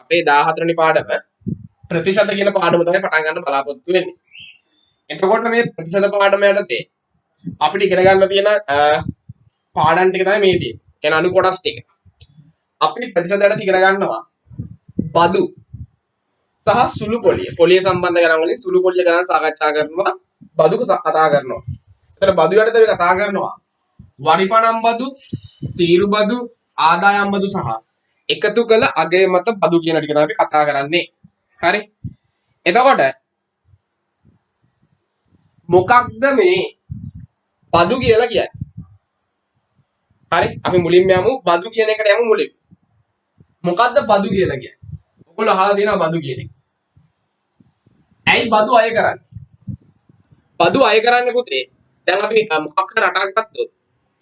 අපේ 14 වෙනි පාඩම ප්‍රතිශත කියන පාඩම තමයි පටන් ගන්න බලාපොරොත්තු වෙන්නේ. එතකොට මේ ප්‍රතිශත පාඩම යටතේ අපිට ඉගෙන ගන්න තියෙන පාඩම් ටික තමයි මේ තියෙන්නේ. කියන අනු කොටස් ටික. අපි ප්‍රතිශත යටතේ ඉගෙන ගන්නවා බදු සහ සුළු පොලිය. පොලිය සම්බන්ධ ගණන් වලින් සුළු පොලිය ගණන් සාකච්ඡා කරනවා. බදු කතා කරනවා. එතන බදු යටතේ අපි කතා කරනවා වරිපණම් බදු, තීරු බදු, ආදායම් බදු සහ එකතු කළ අගය මත බදු කියන ටික තමයි අපි කතා කරන්නේ. හරි. එතකොට මොකක්ද මේ බදු කියලා කියන්නේ? හරි. අපි මුලින්ම යමු බදු කියන එකට යමු මුලින්. මොකක්ද බදු කියලා කියන්නේ? ඔයගොල්ලෝ අහලා තියෙනවා බදු කියන එක. ඇයි බදු අය කරන්නේ? බදු අය කරන්නේ පුතේ. දැන් අපි මොකක් හරි රටක් ගත්තොත්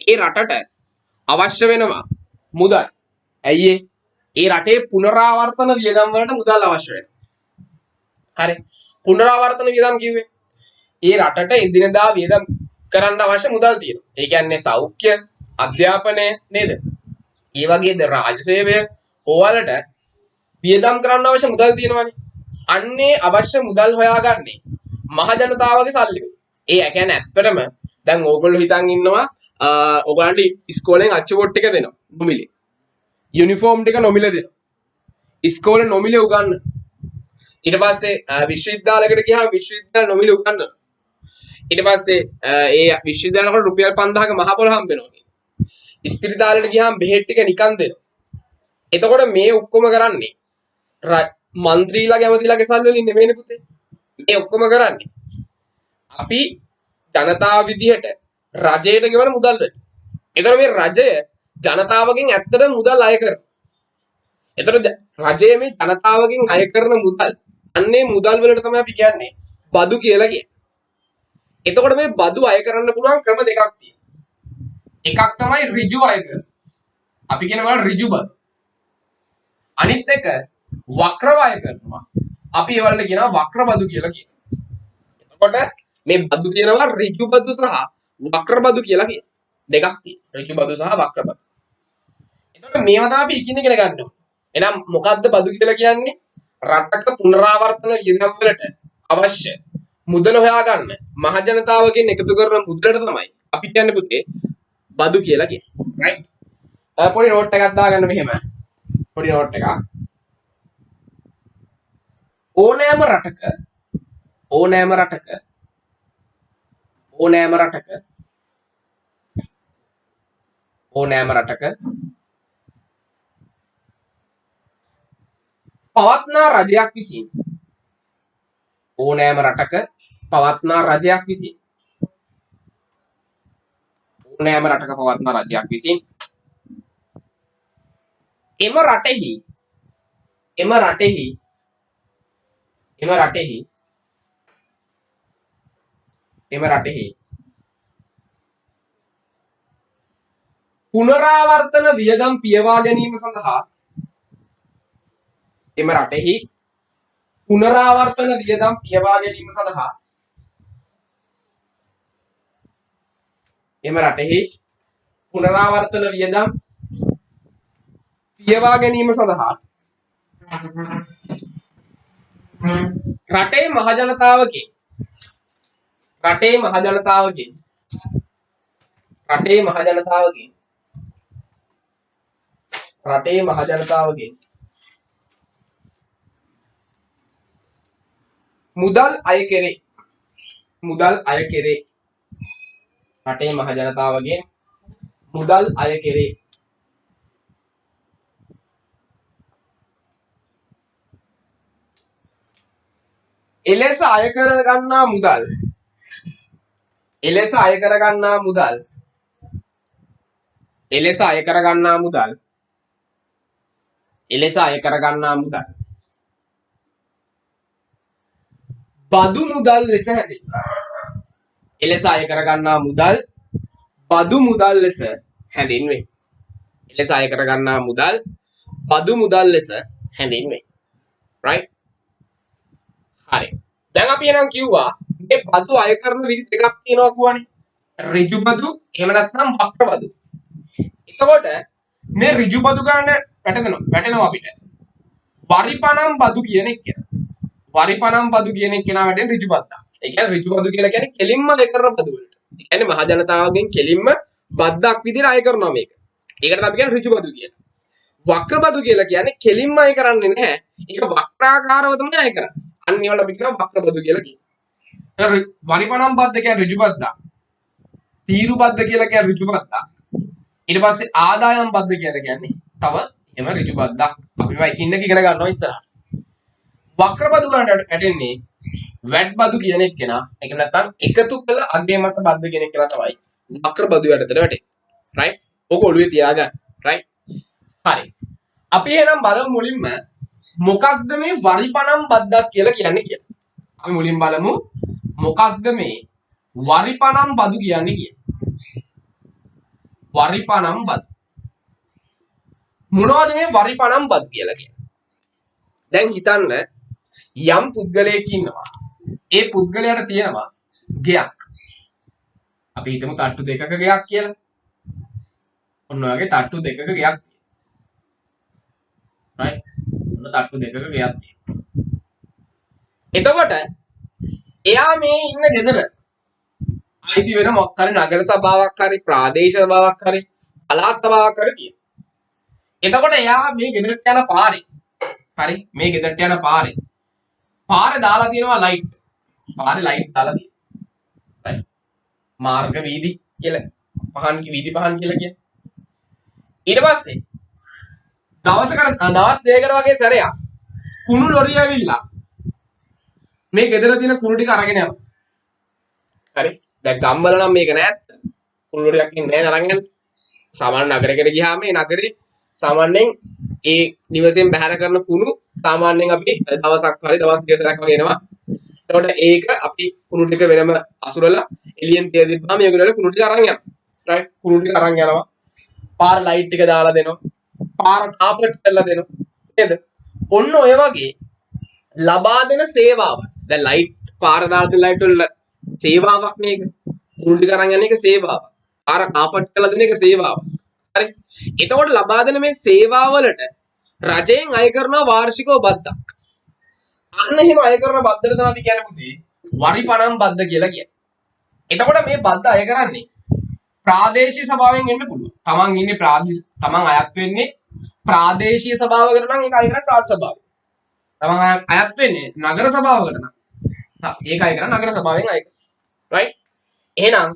ඒ රටට අවශ්‍ය වෙනවා මුදල්. ඇයි ඒ රටේ පුනරාවර්තන වියදම් වලට මුදල් අවශ්‍ය වෙනවා. හරි. පුනරාවර්තන වියදම් කිව්වේ ඒ රටට එදිනෙදා වියදම් කරන්න අවශ්‍ය මුදල් තියෙනවා. ඒ කියන්නේ සෞඛ්‍ය, අධ්‍යාපනය නේද? ඒ වගේද රාජ්‍ය සේවය ඕවලට වියදම් කරන්න අවශ්‍ය මුදල් තියෙනවානේ. අන්නේ අවශ්‍ය මුදල් හොයාගන්නේ මහ ජනතාවගේ සල්ලි. ඒ කියන්නේ ඇත්තටම දැන් ඕගොල්ලෝ හිතන් ඉන්නවා ඕගොල්ලන්ට ඉස්කෝලෙන් අච්චු ටික දෙනවා නොමිලේ. යුනිෆෝම් ටික නොමිලේ දෙනවා. ඉස්කෝලේ නොමිලේ උගන්වන. ඊට පස්සේ විශ්වවිද්‍යාලයකට ගියාම විශ්වවිද්‍යාල නොමිලේ උගන්වනවා. ඊට පස්සේ ඒ විශ්වවිද්‍යාලවල රුපියල් 5000ක මහ පොළ හම්බ වෙනවා. ඉස්පිරිතාලෙට ගියාම බෙහෙත් ටික නිකන් දෙනවා. එතකොට මේ ඔක්කොම කරන්නේ මන්ත්‍රීලා කැමතිලාගේ සල්ලි වලින් නෙමෙයිනේ පුතේ. මේ ඔක්කොම කරන්නේ අපි ජනතාව විදිහට රජයට ගෙවන මුදල් වල. ඒතර මේ රජය ජනතාවගෙන් ඇත්තටම මුදල් අය කරනවා. ඒතර රජය මේ ජනතාවගෙන් අය කරන මුදල් අන්නේ මුදල් වලට තමයි අපි කියන්නේ බදු කියලා කියන්නේ. එතකොට මේ බදු අය කරන්න පුළුවන් ක්‍රම දෙකක් තියෙනවා. එකක් තමයි ඍජු අය කරන. අපි කියනවා ඍජු බදු. අනිත් එක වක්‍රව අය කරනවා. අපි ඒවලට කියනවා වක්‍ර බදු කියලා කියනවා. එතකොට මේ බදු තියෙනවා ඍජු බදු සහ වක්‍ර බදු කියලා කියන දෙකක් තියෙනවා. ඍජු බදු සහ වක්‍ර බදු. එතකොට මේවා තමයි අපි ඉගෙන ගන්න ඕනේ. එහෙනම් මොකද්ද බදු කියලා කියන්නේ? රටක පුනරාවර්තන වියදම් වලට අවශ්‍ය මුදල හොයාගන්න මහ ජනතාවගෙන් එකතු කරන මුදලට තමයි අපි කියන්නේ පුතේ බදු කියලා කියන්නේ. රයිට්? පොඩි නෝට් එකක් දාගන්න මෙහෙම. පොඩි නෝට් එකක්. ඕනෑම රටක පවත්නා රජයක් විසින් එම රටෙහි පුනරාවර්තන වියදම් පියවා ගැනීම සඳහා එම රටෙහි පුනරාවර්තන වියදම් පියවා ගැනීම සඳහා රටේ මහ ජනතාවගේ මුදල් අය කෙරේ. රටේ මහ ජනතාවගේ මුදල් අය කෙරේ. එලෙස අය කර ගන්නා මුදල් බදු මුදල් ලෙස හැඳින්වේ. එලෙස අය කර ගන්නා මුදල් බදු මුදල් ලෙස හැඳින්වේ. right? හරි. දැන් අපි එනම් කිව්වා මේ බදු අය කරන විදි දෙකක් තියෙනවා කියවනේ. ඍජු බදු එහෙම නැත්නම් වක්‍ර බදු. එතකොට මේ ඍජු බදු ගන්න වැටෙනවා අපිට. වරිපනම් බදු කියන එක. වරිපනම් බදු කියන එක කෙනා වැටෙන ඍජු බද්දා. ඒ කියන්නේ ඍජු බදු කියලා කියන්නේ කෙලින්ම අය කරන බදු වලට. ඒ කියන්නේ මහ ජනතාවගෙන් කෙලින්ම බද්දක් විදිහට අය කරනවා මේක. ඒකට අපි කියන්නේ ඍජු බදු කියලා. වක්‍ර බදු කියලා කියන්නේ කෙලින්ම අය කරන්නේ නැහැ. ඒක වක්‍රාකාරව තමයි අය කරන්නේ. අන්න ඒවල අපි කියනවා වක්‍ර බදු කියලා කියනවා. වරිපනම් බද්ද කියන්නේ ඍජු බද්දා. තීරු බද්ද කියලා කියන්නේ ඍජු බද්දා. ඊට පස්සේ ආදායම් බද්ද කියලා කියන්නේ තව එහෙම ඍජු බද්දක්. අපි මේවා එකින් එක ඉගෙන ගන්නවා ඉස්සරහට. වක්‍ර බදු වලට ඇටෙන්නේ වැට් බදු කියන එක කෙනා. ඒක නැත්තම් එකතු කළ අගය මත බද්ද කියන එක කෙනා තමයි වක්‍ර බදු යටතට වැටෙන්නේ. රයිට්? ඔක ඔළුවේ තියාගන්න. රයිට්? හරි. අපි එහෙනම් බලමු මුලින්ම මොකක්ද මේ වරිපනම් බද්දක් කියලා කියන්නේ කියලා. අපි මුලින් බලමු මොකක්ද මේ වරිපනම් බදු කියන්නේ කියලා. වරිපනම් බදු. මොනවද මේ වරිපනම් බදු කියලා කියන්නේ? දැන් හිතන්න යම් පුද්ගලයෙක් ඉන්නවා. ඒ පුද්ගලයාට තියෙනවා ගෙයක්. අපි හිතමු තට්ටු දෙකක ගෙයක් කියලා. ඔන්න ඔයගේ තට්ටු දෙකක ගෙයක්. right? ඔන්න තට්ටු දෙකක ගෙයක් තියෙනවා. එතකොට එයා මේ ඉන්න ගෙදර අයිති වෙන මොකක් හරි නගර සභාවක් හරි ප්‍රාදේශීය සභාවක් හරි පළාත් සභාවක් හරි තියෙනවා. එතකොට එයා මේ ගෙදරට යන පාරේ හරි මේ ගෙදරට යන පාරේ දාලා තියෙනවා ලයිට්. පාරේ ලයිට් දාලා තියෙනවා. right? මාර්ග වීදි කියලා වීදි පහන් කියලා කියන්නේ. ඊට පස්සේ දවස් දෙකකට වගේ සැරයක් කුණු ලොරිය ඇවිල්ලා මේ ගෙදර තියෙන කුණු ටික අරගෙන යනවා. හරි? දැන් ගම්වල නම් මේක නෑ. කුණු ලොරියක් ඉන්නේ නෑ අරන් යන්න. සාමාන්‍ය නගරයකට ගියාම මේ නගරේ සාමාන්‍යයෙන් ඒ නිවසෙන් බැහැර කරන කුණු සාමාන්‍යයෙන් අපි දවසක් හරි දවස් දෙකක් වගේ එනවා. එතකොට ඒක අපි කුණු ටික වෙනම අසුරලා එළියෙන් තියලා තිබ්බම මේගොල්ලෝ කුණු ටික අරන් යනවා. රයිට්? කුණු ටික අරන් යනවා. පාර ලයිට් ටික දාලා දෙනවා. පාර කාපට් කරලා දෙනවා. නේද? ඔන්න ඔය වගේ ලබා දෙන සේවාව. දැන් ලයිට් පාර දාලා දෙන ලයිට් වල සේවාවක් මේක. කුණු ටික අරන් යන එක සේවාවක්. පාර කාපට් කරලා දෙන එක සේවාවක්. හරි? එතකොට ලබා දෙන මේ සේවාවලට රජයෙන් අය කරන වාර්ෂිකව බද්දක්. අන්න එහෙම අය කරන බද්දට තමයි අපි කියන්නේ පුතේ වරිපනම් බද්ද කියලා කියන්නේ. එතකොට මේ බද්ද අය කරන්නේ ප්‍රාදේශීය සභාවෙන් වෙන්න පුළුවන්. තමන් ඉන්නේ තමන් අයත් වෙන්නේ ප්‍රාදේශීය සභාවකට නම් ඒක අය කරන්නේ ප්‍රාදේශ සභාව. තමන් අයත් වෙන්නේ නගර සභාවකට නම් ඒක අය කරන්නේ නගර සභාවෙන් අය කරනවා. right? එහෙනම්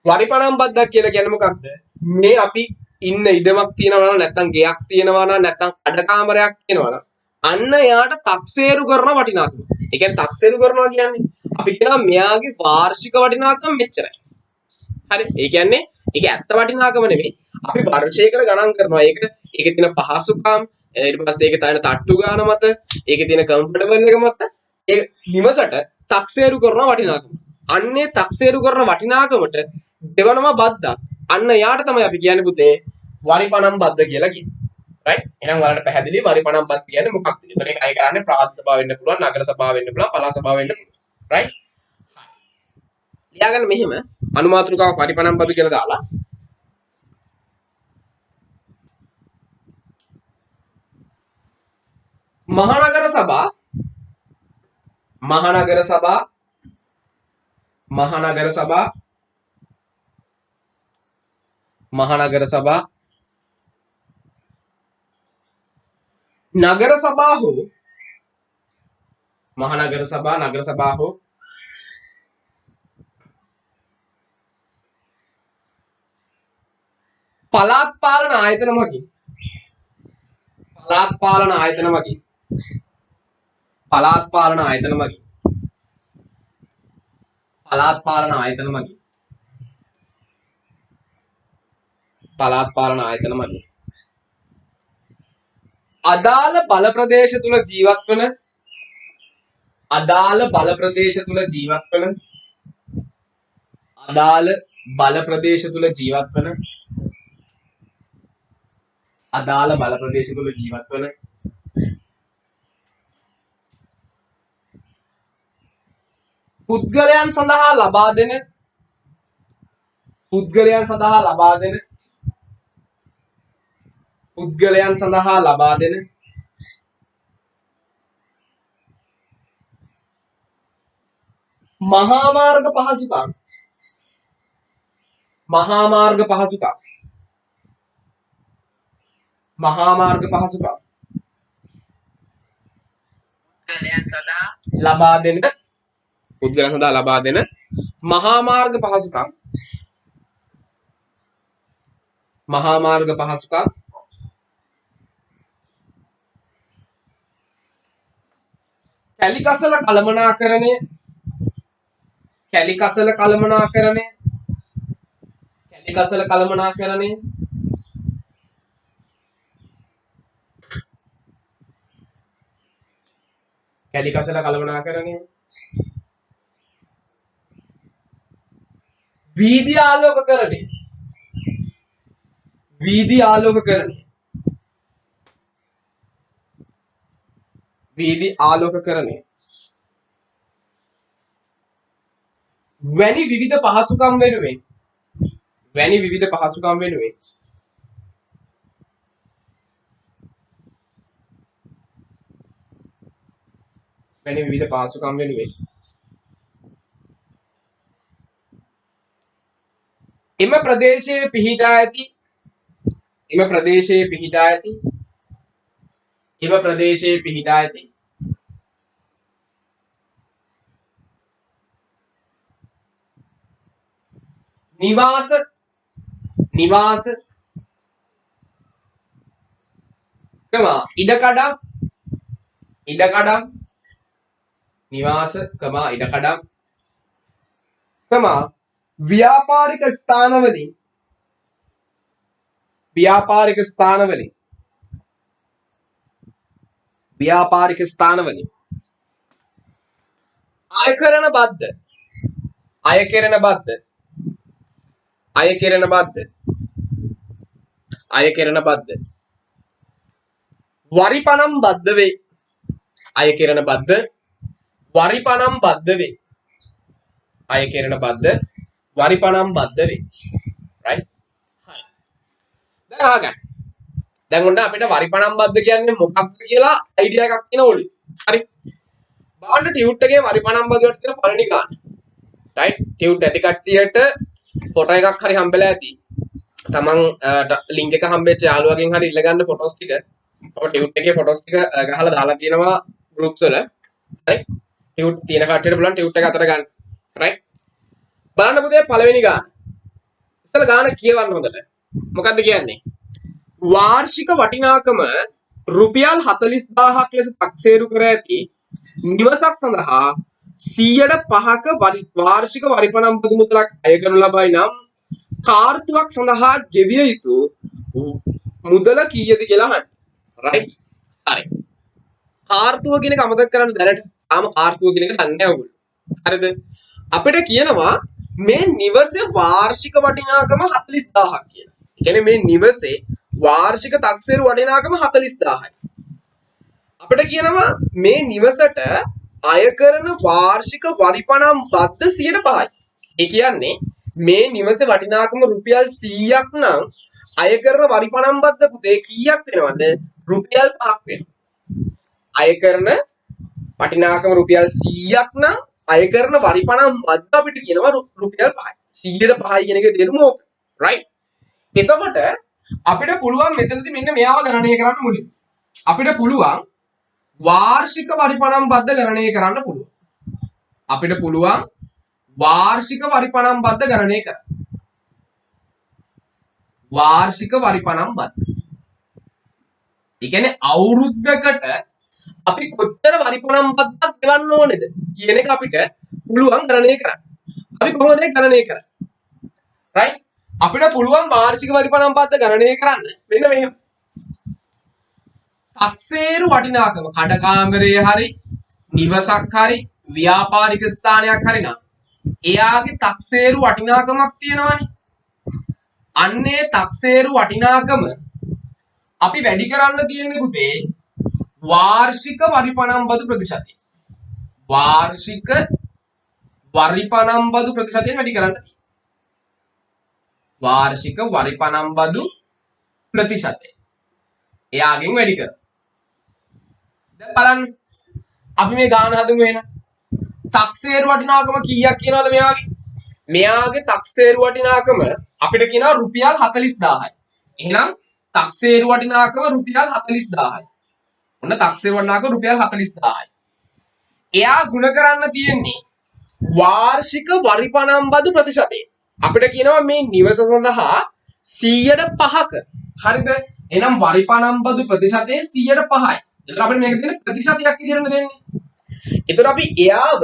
වරිපනම් බද්දක් කියලා කියන්නේ මොකක්ද? මේ අපි ඉන්න ඉඩමක් තියෙනවා නම් නැත්නම් ගෙයක් තියෙනවා නම් නැත්නම් අඩකාමරයක් තියෙනවා නම් අන්න එයාට තක්සේරු කරන වටිනාකම. ඒ කියන්නේ තක්සේරු කරනවා කියන්නේ අපි කියනවා මෙයාගේ වාර්ෂික වටිනාකම මෙච්චරයි. හරි? ඒ කියන්නේ ඒක ඇත්ත වටිනාකම නෙමෙයි. අපි වර්ෂයකට ගණන් කරනවා. ඒකේ තියෙන පහසුකම් ඊට පස්සේ ඒකේ තියෙන තට්ටු ගාන මත ඒකේ තියෙන කම්ෆර්ටබල් එක මත ඒ නිවසට තක්සේරු කරන වටිනාකම. අන්නේ තක්සේරු කරන වටිනාකමට දෙවනම බද්දක්. අන්න යාට තමයි අපි කියන්නේ පුතේ වරිපනම් බද්ද කියලා කියන්නේ. right? එහෙනම් ඔයාලට පැහැදිලි වරිපනම් බද්ද කියන්නේ මොකක්ද? ඒතර ඒක අය කරන්නේ ප්‍රාදේශ සභාව වෙන්න පුළුවන්, නගර සභාව වෙන්න පුළුවන්, පළාත් සභාව වෙන්න පුළුවන්. right? ලියාගන්න මෙහෙම අනුමාතෘකාවක් වරිපනම් බද්ද කියලා දාලා මහනගර සභා නගර සභා හෝ මහනගර සභා නගර සභා හෝ පළාත් පාලන ආයතන මගින් අදාළ බල ප්‍රදේශ තුල ජීවත් වන අදාළ බල ප්‍රදේශ තුල ජීවත් වන පුද්ගලයන් සඳහා ලබා දෙන මහා මාර්ග පහසුකම්. මහා මාර්ග පහසුකම්. මහා මාර්ග පහසුකම්. ලබා දෙන පුද්ගලයන් සඳහා ලබා දෙන මහා මාර්ග පහසුකම්. මහා මාර්ග පහසුකම්. කැලිකසල කළමනාකරණය. කැලිකසල කළමනාකරණය. කැලිකසල කළමනාකරණය. කැලිකසල කළමනාකරණය. වීදි ආලෝකකරණය. වීදි ආලෝකකරණය. වීදි ආලෝකකරණය. වැනි විවිධ පහසුකම් වෙනුවෙන් වැනි විවිධ පහසුකම් වෙනුවෙන් වැනි විවිධ පහසුකම් වෙනුවෙන් එම ප්‍රදේශයේ පිහිටා ඇති එම ප්‍රදේශයේ පිහිටා ඇති එම ප්‍රදේශයේ පිහිටා ඇති නිවාස නිවාස කමා ඉඩකඩම් ඉඩකඩම් නිවාස කමා ඉඩකඩම් කමා ව්‍යාපාරික ස්ථානවලින් ව්‍යාපාරික ස්ථානවලින් ව්‍යාපාරික ස්ථානවලින් අය කරන බද්ද අය කෙරෙන බද්ද අය කෙරෙන බද්ද අය කෙරෙන බද්ද වරිපනම් බද්ද වේ අය කෙරෙන බද්ද වරිපනම් බද්ද වේ අය කෙරෙන බද්ද වරිපනම් බද්ද වේ right හරි දැන් අහගන්න දැන් ඔන්න අපිට වරිපනම් බද්ද කියන්නේ මොකක්ද කියලා අයිඩියා එකක් එන ඕලි හරි බලන්න ටියුට් එකේ වරිපනම් බද්ද වලට තියෙන පළවෙනි ගාන right ටියුට් ඇති කට්ටියට ෆොටෝ එකක් හරි හම්බෙලා ඇති තමන් ලින්ක් එක හම්බෙච්ච යාළුවගෙන් හරි ඉල්ලගන්න ෆොටෝස් ටික ඔය ටියුට් එකේ ෆොටෝස් ටික ගහලා දාලා තියෙනවා ගෲප්ස් වල right ටියුට් තියෙන කට්ටියට බලන්න ටියුට් එක අතර ගන්න right බලන්න පුතේ පළවෙනි ගාන ඉස්සෙල්ලා ගාන කියවන්න හොඳට මොකද්ද කියන්නේ වාර්ෂික වටිනාකම රුපියල් 40000ක් ලෙස තක්සේරු කර ඇති නිවසක් සඳහා 105ක වාර්ෂික වරිපනම් බදු මුදලක් අය කරනු ලබයි නම් කාර්තුවක් සඳහා ගෙවිය යුතු මුදල කීයද කියලා අහන්න. right? හරි. කාර්තුව කියන එක අමතක කරන්න දැනට. තාම කාර්තුව කියන එක දන්නේ නැහැ ඔයගොල්ලෝ. හරිද? අපිට කියනවා මේ නිවසේ වාර්ෂික වටිනාකම 40000ක් කියලා. ඒ කියන්නේ මේ නිවසේ වාර්ෂික තක්සේරු වටිනාකම 40000යි. අපිට කියනවා මේ නිවසට අය කරන වාර්ෂික වරිපනම් බද්ද 105යි. ඒ කියන්නේ මේ නිවසේ වටිනාකම රුපියල් 100ක් නම් අය කරන වරිපනම් බද්ද පුතේ කීයක් වෙනවද? රුපියල් 5ක් වෙනවා. අය කරන වටිනාකම රුපියල් 100ක් නම් අය කරන වරිපනම් බද්ද අපිට කියනවා රුපියල් 5යි. 100ට 5යි කියන එකේ තේරුම ඕක. right? එතකොට අපිට පුළුවන් මෙතනදී මෙන්න මෙයාව ගණනය කරන්න මුලින්. අපිට පුළුවන් වාර්ෂික වරිපනම් බද්ද ගණනය කරන්න පුළුවන්. අපිට පුළුවන් වාර්ෂික වරිපනම් බද්ද ගණනය කරන්න. වාර්ෂික වරිපනම් බද්ද. ඒ කියන්නේ අවුරුද්දකට අපි කොච්චර වරිපනම් බද්දක් ගෙවන්න ඕනේද කියන එක අපිට පුළුවන් ගණනය කරන්න. අපි කොහොමද ඒක ගණනය කරන්නේ? right? අපිට පුළුවන් වාර්ෂික වරිපනම් බද්ද ගණනය කරන්න. මෙන්න මෙහෙම. තක්සේරු වටිනාකම කඩකාමරයේ හරි නිවසක් හරි ව්‍යාපාරික ස්ථානයක් හරි නම් එයාගේ තක්සේරු වටිනාකමක් තියෙනවනේ. අන්නේ තක්සේරු වටිනාකම අපි වැඩි කරන්න තියෙන්නේ පුතේ වාර්ෂික වරිපනම් බදු ප්‍රතිශතය. වාර්ෂික වරිපනම් බදු ප්‍රතිශතයෙන් වැඩි කරන්න තියෙන්නේ. වාර්ෂික වරිපනම් බදු ප්‍රතිශතය. එයාගෙන් වැඩි කරමු. දැන් බලන්න අපි මේ ගාන හදමු එහෙනම්. තක්සේරු වටිනාකම කීයක් කියනවද මෙයාගේ? මෙයාගේ තක්සේරු වටිනාකම අපිට කියනවා රුපියල් 40000යි. එහෙනම් තක්සේරු වටිනාකම රුපියල් 40000යි. ඔන්න තක්සේරු වටිනාකම රුපියල් 40000යි. එයා ගුණ කරන්න තියෙන්නේ වාර්ෂික වරිපණම් බදු ප්‍රතිශතය. අපිට කියනවා මේ නිවස සඳහා 100%ක. හරිද? එහෙනම් වරිපණම් බදු ප්‍රතිශතය 100%යි. එතකොට අපිට මේක දෙන්නේ ප්‍රතිශතයක් විදිහට දෙන්නේ. එතකොට අපි එයාව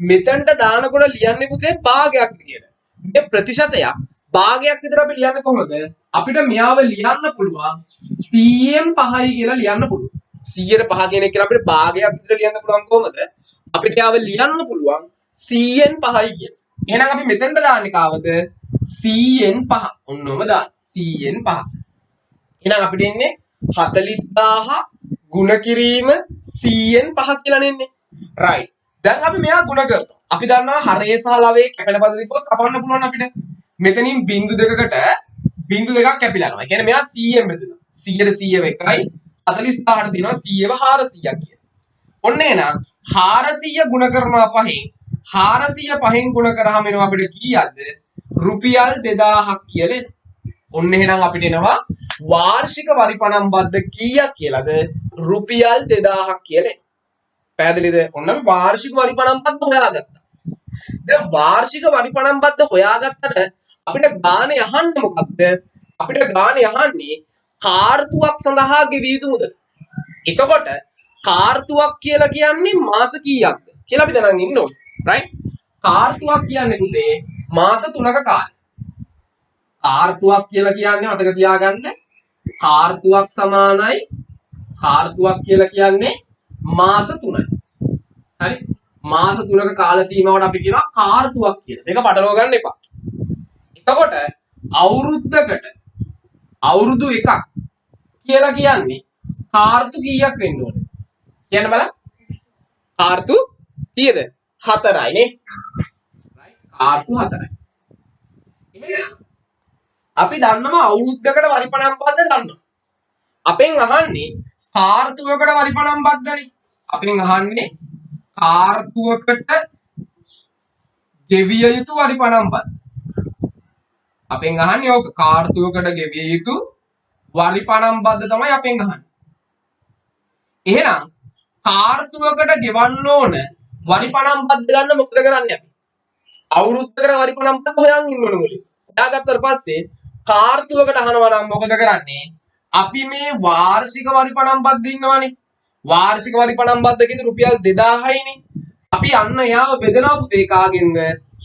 මෙතනට දානකොට ලියන්නේ පුතේ භාගයක් විදියට. මේ ප්‍රතිශතයක් භාගයක් විතර අපි ලියන්නේ කොහොමද? අපිට මෙයාව ලියන්න පුළුවන් 100න් 5යි කියලා ලියන්න පුළුවන්. 100ට 5 කියන එක කියලා අපිට භාගයක් විතර ලියන්න පුළුවන් කොහොමද? අපිට එයාව ලියන්න පුළුවන් 100න් 5යි කියලා. එහෙනම් අපි මෙතනට දාන්නේ කාවද? 100න් 5. ඔන්නෝම දාන්න. 100න් 5. එහෙනම් අපිට එන්නේ 40000 ගුණ කිරීම 100න් 5 කියලා නෙන්නේ. right. දැන් අපි මෙයා ගුණ කරනවා. අපි දන්නවා හරේ සහ ලවයේ කැපෙන පද තිබ්බොත් කපන්න පුළුවන් අපිට. මෙතනින් බිංදු දෙකකට බිංදු දෙකක් කැපිලා යනවා. ඒ කියන්නේ මෙයා 100න් බෙදුණා. 100ට 100 එකයි 40000ට දෙනවා 100ව 400ක් කියලා. ඔන්න එහෙනම් 400 ගුණ කරනවා පහෙන් 400 පහෙන් ගුණ කරාම එනවා අපිට කීයක්ද? රුපියල් 2000ක් කියලා එනවා. ඔන්න එහෙනම් අපිට එනවා වාර්ෂික වරිපණම් බද්ද කීයක් කියලාද? රුපියල් 2000ක් කියලා එනවා. පැහැදිලිද? ඔන්න අපි වාර්ෂික වරිපණම් බද්ද හොයාගත්තා. දැන් වාර්ෂික වරිපණම් බද්ද හොයාගත්තට අපිට ගානේ අහන්නේ මොකක්ද? අපිට ගානේ අහන්නේ කාර්තුවක් සඳහා ගෙවිය යුතු මුදල. එතකොට කාර්තුවක් කියලා කියන්නේ මාස කීයක්ද කියලා අපි දැනගෙන ඉන්න ඕනේ. right? කාර්තුවක් කියන්නේ පුතේ මාස 3ක කාලය. කාර්තුවක් කියලා කියන්නේ මතක තියාගන්න කාර්තුවක් සමානයි කාර්තුවක් කියලා කියන්නේ මාස 3යි. හරි? මාස 3ක කාල සීමාවට අපි කියනවා කාර්තුවක් කියලා. මේක පටලවා ගන්න එපා. එතකොට අවුරුද්දකට අවුරුදු එකක් කියලා කියන්නේ කාර්තු කීයක් වෙන්න ඕනේ? කියන්න බලන්න. කාර්තු කීයද? 4යි නේ. right? කාර්තු 4යි. එහෙනම් අපි දන්නවා අවුරුද්දකට වරිපණම් බද්ද දන්නවා. අපෙන් අහන්නේ කාර්තුවකට වරිපණම් බද්දනේ. අපෙන් අහන්නේ කාර්තුවකට ගෙවිය යුතු වරිපණම් බද්ද. අපෙන් අහන්නේ ඕක කාර්තුවකට ගෙවිය යුතු වරිපණම් බද්ද තමයි අපෙන් අහන්නේ. එහෙනම් කාර්තුවකට ගෙවන්න ඕන වරිපණම් බද්ද ගන්න මොකද කරන්නේ අපි? අවුරුද්දකට වරිපණම් බද්ද හොයන් ඉන්න ඕන මුලින්. හොයාගත්තට පස්සේ කාර්තුවකට අහනවා නම් මොකද කරන්නේ? අපි මේ වාර්ෂික වරිපණම් බද්ද ඉන්නවනේ. වාර්ෂික වරිපණම් බද්ද කිව්වේ රුපියල් 2000යිනේ. අපි අන්න යාව බෙදනවා පුතේ කාගෙන්ද?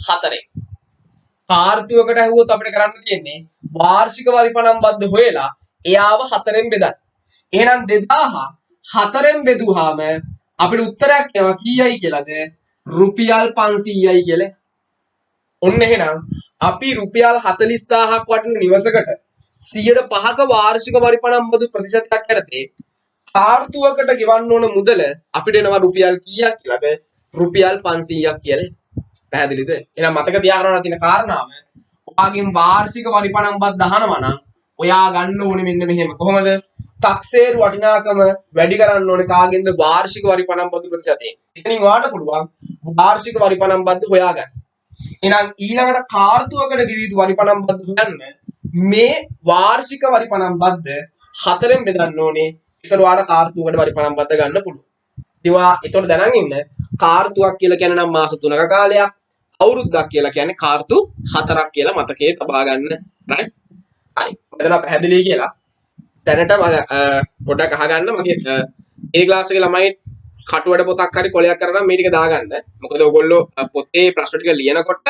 4ෙන්. කාර්තුවකට ඇහුවොත් අපිට කරන්න තියෙන්නේ වාර්ෂික වරිපණම් බද්ද හොයලා එයාව 4ෙන් බෙදන්න. එහෙනම් 2000 4ෙන් බෙදුවාම අපිට උත්තරයක් එනවා කීයයි කියලාද? රුපියල් 500යි කියලා. ඔන්න එහෙනම් අපි රුපියල් 40000ක් වටින නිවසකට 105ක වාර්ෂික වරිපණම් බදු ප්‍රතිශතයක් යටතේ කාර්තුවකට ගෙවන්න ඕන මුදල අපිට එනවා රුපියල් කීයක් කියලාද? රුපියල් 500ක් කියලා. පැහැදිලිද? එහෙනම් මතක තියාගන්න තියෙන කාරණාව ඔයාගෙන් වාර්ෂික වරිපණම් බද්ද අහනවා නම් ඔයා ගන්න ඕනේ මෙන්න මෙහෙම. කොහොමද? තක්සේරු වටිනාකම වැඩි කරන්න ඕනේ කාගෙන්ද? වාර්ෂික වරිපණම් බදු ප්‍රතිශතයෙන්. එතනින් ඔයාට පුළුවන් වාර්ෂික වරිපණම් බද්ද හොයාගන්න. එහෙනම් ඊළඟට කාර්තුවකට ගෙවිය යුතු වරිපණම් බද්ද හොයන්න මේ වාර්ෂික වරිපණම් බද්ද 4ෙන් බෙදන්න ඕනේ. ඒකට ඔයාලා කාර්තුවකට වරිපණම් බද්ද ගන්න පුළුවන්. ඒවා ඒතකොට දැනන් ඉන්න කාර්තුවක් කියලා කියන්නේ නම් මාස 3ක කාලයක්. අවුරුද්දක් කියලා කියන්නේ කාර්තු 4ක් කියලා මතකයේ තබා ගන්න. right? හරි. මෙතන පැහැදිලි කියලා. දැනට පොඩ්ඩක් අහගන්න මගේ ඒ ක්ලාස් එකේ ළමයි කටුවට පොතක් හරි කොලයක් කරලා මේ ටික දාගන්න. මොකද ඔයගොල්ලෝ පොතේ ප්‍රශ්න ටික ලියනකොට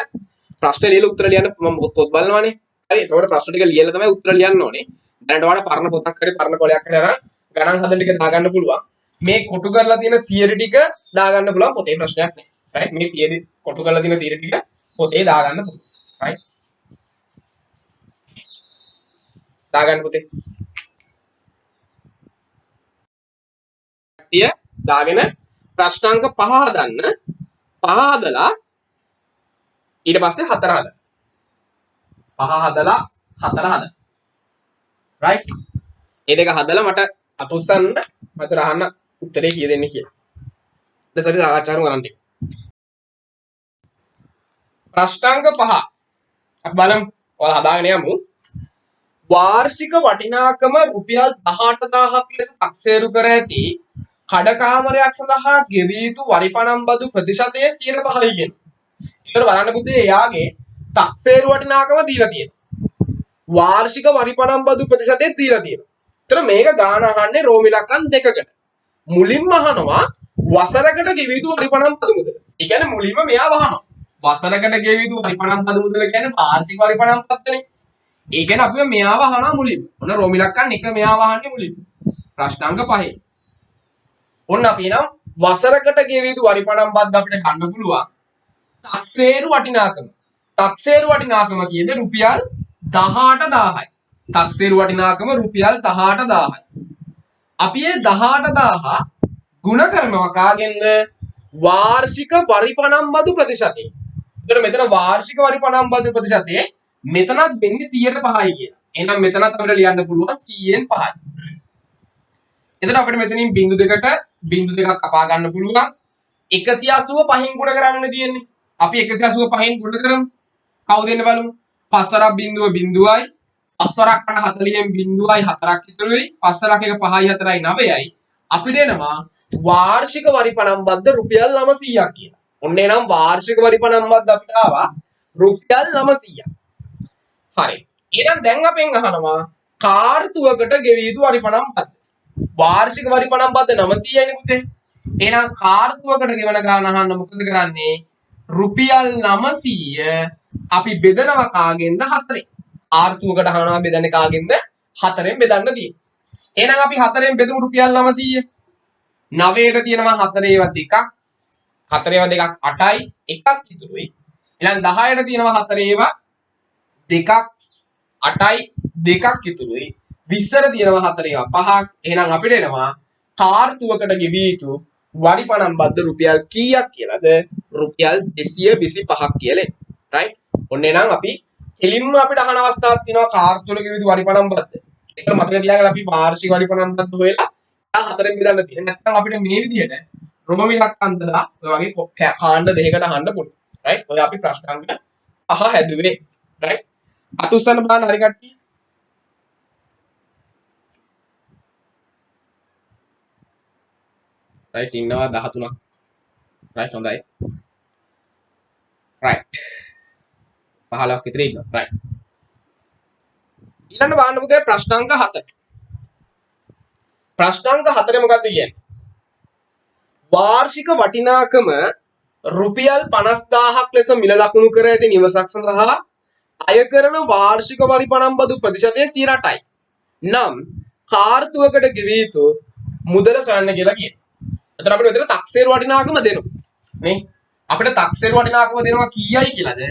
ප්‍රශ්න ලියලා උත්තර ලියන්න මම පොත් බලනවානේ. හරි. ඒකට ප්‍රශ්න ටික ලියලා තමයි උත්තර ලියන්න ඕනේ. දැනට ඔයාලා පරණ පොතක් හරි පරණ කොලයක් හරි අරන් ගණන් හදන ටික දාගන්න පුළුවන්. මේ කොටු කරලා තියෙන තියරි ටික දාගන්න පුළුවන් පොතේ ප්‍රශ්නයක් නෑ. right? මේ තියරි කොටු කරලා තියෙන තියරි ටික පොතේ දාගන්න පුළුවන්. right? දාගන්න පොතේ. දාගෙන ප්‍රශ්නාංක 5 හදන්න 5 හදලා ඊට පස්සේ 4 හදන්න 5 හදලා 4 හදන්න right ඒ දෙක හදලා මට අතුස්සන්න මට අහන්න උත්තරේ කීය දෙන්නේ කියලා. ඊට පස්සේ සාකච්ඡා කරමු. ප්‍රශ්නාංක 5 අපි බලමු. ඔයාලා හදාගෙන යමු. වාර්ෂික වටිනාකම රුපියල් 18000ක් ලෙස තක්සේරු කර ඇති කඩකාමරයක් සඳහා ගෙවිය යුතු වරිපණම් බදු ප්‍රතිශතය 5%යි කියන. ඒතර බලන්න පුතේ එයාගේ තක්සේරු වටිනාකම දීලා තියෙනවා. වාර්ෂික වරිපණම් බදු ප්‍රතිශතය දීලා තියෙනවා. ඒතර මේක ගාන අහන්නේ රෝම ඉලක්කම් දෙකකට. මුලින්ම අහනවා වසරකට ගෙවිය යුතු වරිපණම් බදු මුදල. ඒ කියන්නේ මුලින්ම මෙයා වහනවා. වසරකට ගෙවිය යුතු වරිපණම් බදු මුදල කියන්නේ වාර්ෂික වරිපණම් පත්‍රනේ. ඒ කියන්නේ අපි මෙයාව අහනවා මුලින්ම. ඔන්න රෝම ඉලක්කම් එක මෙයාව අහන්නේ මුලින්ම. ප්‍රශ්නාංක 5. ඔන්න අපි නම් වසරකට ගෙවිය යුතු වරිපණම් බද්ද අපිට ගන්න පුළුවන්. තක්සේරු වටිනාකම. තක්සේරු වටිනාකම කියන්නේ රුපියල් 18000යි. තක්සේරු වටිනාකම රුපියල් 18000යි. අපි මේ 18000 ගුණ කරනවා කාගෙන්ද? වාර්ෂික වරිපණම් බදු ප්‍රතිශතය. ඒතර මෙතන වාර්ෂික වරිපණම් බදු ප්‍රතිශතය මෙතනත් වෙන්නේ 100%යි කියලා. එහෙනම් මෙතනත් අපිට ලියන්න පුළුවන් 100න් 5යි. එතන අපිට මෙතනින් බිංදු දෙකක් කපා ගන්න පුළුවන්. 185න් ගුණ කරන්න තියෙන්නේ. අපි 185න් ගුණ කරමු. කවුද එන්න බලමු. 5 වරක් බිංදුව බිංදුවයි. 5 වරක් 40න් බිංදුවයි 4ක් ඉතුරුයි. 5 වරක් 1 5යි 4යි 9යි. අපිට එනවා වාර්ෂික වරිපණම් බද්ද රුපියල් 900ක් කියලා. ඔන්න එනම් වාර්ෂික වරිපණම් බද්ද අපිට ආවා රුපියල් 900ක්. හරි. එහෙනම් දැන් අපෙන් අහනවා කාර්තුවකට ගෙවිය යුතු වරිපණම් බද්ද. වාර්ෂික වරිපණම් බද්ද 900යි නේ පුතේ. එහෙනම් කාර්තුවකට ගෙවන ගාන අහන්න මොකද කරන්නේ? රුපියල් 900 අපි බෙදනවා කාගෙන්ද 4ෙන්. කාර්තුවකට අහනවා බෙදන්නේ කාගෙන්ද? 4ෙන් බෙදන්න තියෙනවා. එහෙනම් අපි 4ෙන් බෙදමු රුපියල් 900. 9ට තියෙනවා 4 ඒවා 2ක්. 4 ඒවා 2ක් 8යි. එකක් ඉතුරුයි. එහෙනම් 10ට තියෙනවා 4 ඒවා 2ක් 8යි 2ක් ඉතුරුයි. 20ට තියෙනවා 4 ඒවා 5ක්. එහෙනම් අපිට එනවා කාර්තුවකට ගෙවිය යුතු වරිපණම් බද්ද රුපියල් කීයක් කියලාද? රුපියල් 225ක් කියලා. රයිට්. ඔන්න එහෙනම් අපි කෙලින්ම අපිට අහන අවස්ථාවක් තියෙනවා කාර්තුවකට ගෙවිය යුතු වරිපණම් බද්ද. ඒක මතක තියාගන්න අපි වාර්ෂික වරිපණම් බද්ද හොයලා 4ෙන් බෙදන්න තියෙනවා. නැත්නම් අපිට මේ විදිහට රෝම ඉලක්කම් දාලා ඔය වගේ කාණ්ඩ දෙකකට අහන්න පුළුවන්. රයිට්. ඔය අපි ප්‍රශ්නාංක 5 හැදුවේ. රයිට්. අතුස්සන්න බලන්න හරි කට්ටිය. රයිට් ඉන්නවා 13ක්. රයිට් හොඳයි. රයිට්. 15ක් විතර ඉන්නවා. රයිට්. ඊළඟ බලන්න පුතේ ප්‍රශ්නාංක 7. ප්‍රශ්නාංක 4 මොකක්ද කියන්නේ? වාර්ෂික වටිනාකම රුපියල් 50000ක් ලෙස මිල ලකුණු කර ඇති නිවසක් සඳහා අය කරන වාර්ෂික වරිපණම් බදු ප්‍රතිශතය 8යි. නම් කාර්තුවකට ගෙවිය යුතු මුදල සොයන්න කියලා කියනවා. එතන අපිට මෙතන තක්සේරු වටිනාකම දෙනවා. නේ? අපිට තක්සේරු වටිනාකම දෙනවා කීයයි කියලාද?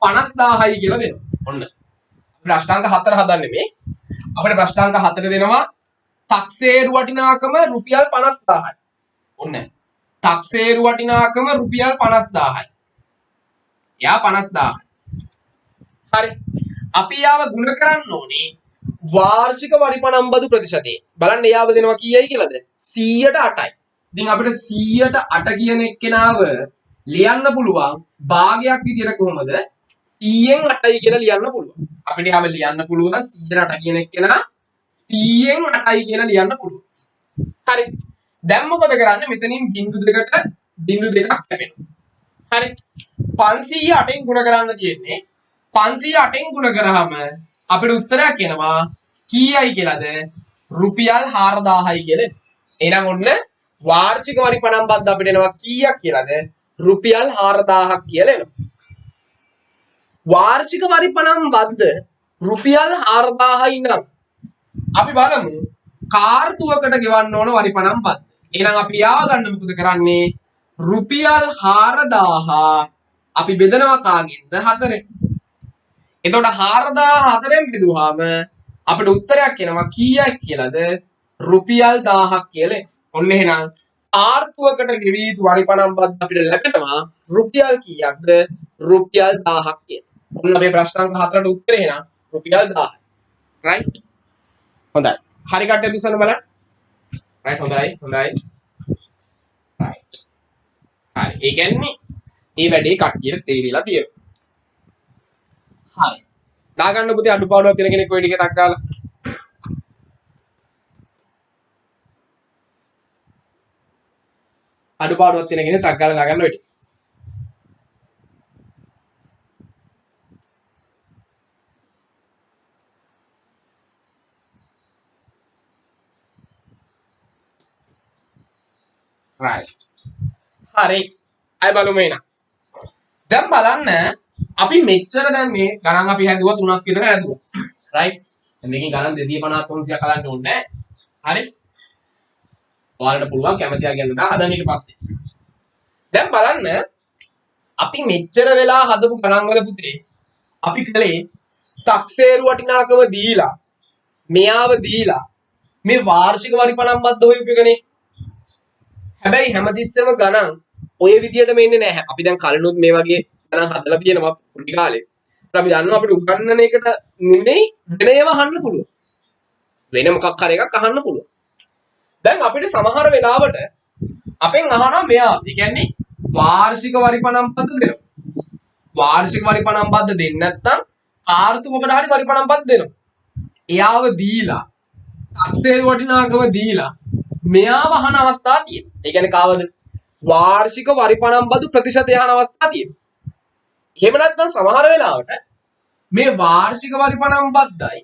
50000යි කියලා දෙනවා. ඔන්න. ප්‍රශ්නාංක 4 හදන්නේ මේ. අපිට ප්‍රශ්නාංක 4 දෙනවා තක්සේරු වටිනාකම රුපියල් 50000යි. ඔන්න. තක්සේරු වටිනාකම රුපියල් 50000යි. යා 50000යි. හරි. අපි යාව ගුණ කරන්න ඕනේ වාර්ෂික වරිපණම් බදු ප්‍රතිශතය. බලන්න යාව දෙනවා කීයයි කියලාද? 100ට 8යි. ඉතින් අපිට 100ට 8 කියන එක්කෙනාව ලියන්න පුළුවන් භාගයක් විදියට කොහොමද? 100න් 8යි කියලා ලියන්න පුළුවන්. අපිට යාව ලියන්න පුළුවන් 100ට 8 කියන එක්කෙනා 100න් 8යි කියලා ලියන්න පුළුවන්. හරි. දැන් මොකද කරන්නේ? මෙතනින් බිංදු දෙකක් කැපෙනවා. හරි. 508න් ගුණ කරන්න තියෙන්නේ. 508න් ගුණ කරාම අපිට උත්තරයක් එනවා කීයයි කියලාද? රුපියල් 4000යි කියලා. එහෙනම් ඔන්න වාර්ෂික වරිපණම් බද්ද අපිට එනවා කීයක් කියලාද? රුපියල් 4000ක් කියලා එනවා. වාර්ෂික වරිපණම් බද්ද රුපියල් 4000යි නම් අපි බලමු කාර්තුවකට ගෙවන්න ඕන වරිපණම් බද්ද. එහෙනම් අපි යාව ගන්න මොකද කරන්නේ? රුපියල් 4000 අපි බෙදනවා කාගෙන්ද? 4ෙන්. එතකොට 4004ෙන් බෙදුවාම අපිට උත්තරයක් එනවා කීයක් කියලාද? රුපියල් 1000ක් කියලා. ඔන්න එහෙනම් ආර්තුවකට ගෙවී යුතු වරිපණම් බද්ද අපිට ලැබෙනවා රුපියල් කීයක්ද? රුපියල් 1000ක් කියලා. ඔන්න අපේ ප්‍රශ්නාංක 4ට උත්තරේ එහෙනම් රුපියල් 1000යි. රයිට්. හොඳයි. හරි කට්ටිය දිස්සන්න බලන්න. රයිට් හොඳයි. රයිට්. හරි. ඒ කියන්නේ මේ වැඩේ කට්ටියට තේරිලා තියෙනවා. හරි. දාගන්න පුතේ අඩුපාඩුවක් තියෙන කෙනෙක් ඔය ටික ටක් ගාලා. අඩුපාඩුවක් තියෙන කෙනෙක් ටක් ගාලා දාගන්න ඔය ටික. right. හරි. අය බලමු එන. දැන් බලන්න අපි මෙච්චර දැන් මේ ගණන් අපි හැදුවා 3ක් විතර හැදුවා. right. දැන් මේකෙන් ගණන් 250 300 කලන්න ඕනේ නැහැ. හරි. ඔයාලට පුළුවන් කැමතියා කියන්න දා හදන්න ඊට පස්සේ. දැන් බලන්න අපි මෙච්චර වෙලා හදපු ගණන් වල පුතේ අපි කලේ තක්සේරු වටිනාකම දීලා මෙයාව දීලා මේ වාර්ෂික වරිපණම් බද්ද හොයපු එකනේ. හැබැයි හැමතිස්සෙම ගණන් ඔය විදියටම එන්නේ නැහැ. අපි දැන් කලිනුත් මේ වගේ ගණන් හදලා තියෙනවා පුඩි කාලේ. ඒත් අපි දන්නවා අපිට උගන්නන එකට නෙමෙයි වෙන ඒවා අහන්න පුළුවන්. වෙන මොකක් හරි එකක් අහන්න පුළුවන්. දැන් අපිට සමහර වෙලාවට අපෙන් අහනවා මෙයා. ඒ කියන්නේ වාර්ෂික වරිපණම් බද්ද දෙනවා. වාර්ෂික වරිපණම් බද්ද දෙන්නේ නැත්නම් ආර්ථික මොකද හරි වරිපණම් බද්ද දෙනවා. එයාව දීලා තක්සේරු වටිනාකම දීලා මෙයාව අහන අවස්ථා තියෙනවා. ඒ කියන්නේ කාවද? වාර්ෂික වරිපණම් බදු ප්‍රතිශතය අහන අවස්ථා තියෙනවා. එහෙම නැත්නම් සමහර වෙලාවට මේ වාර්ෂික වරිපණම් බද්දයි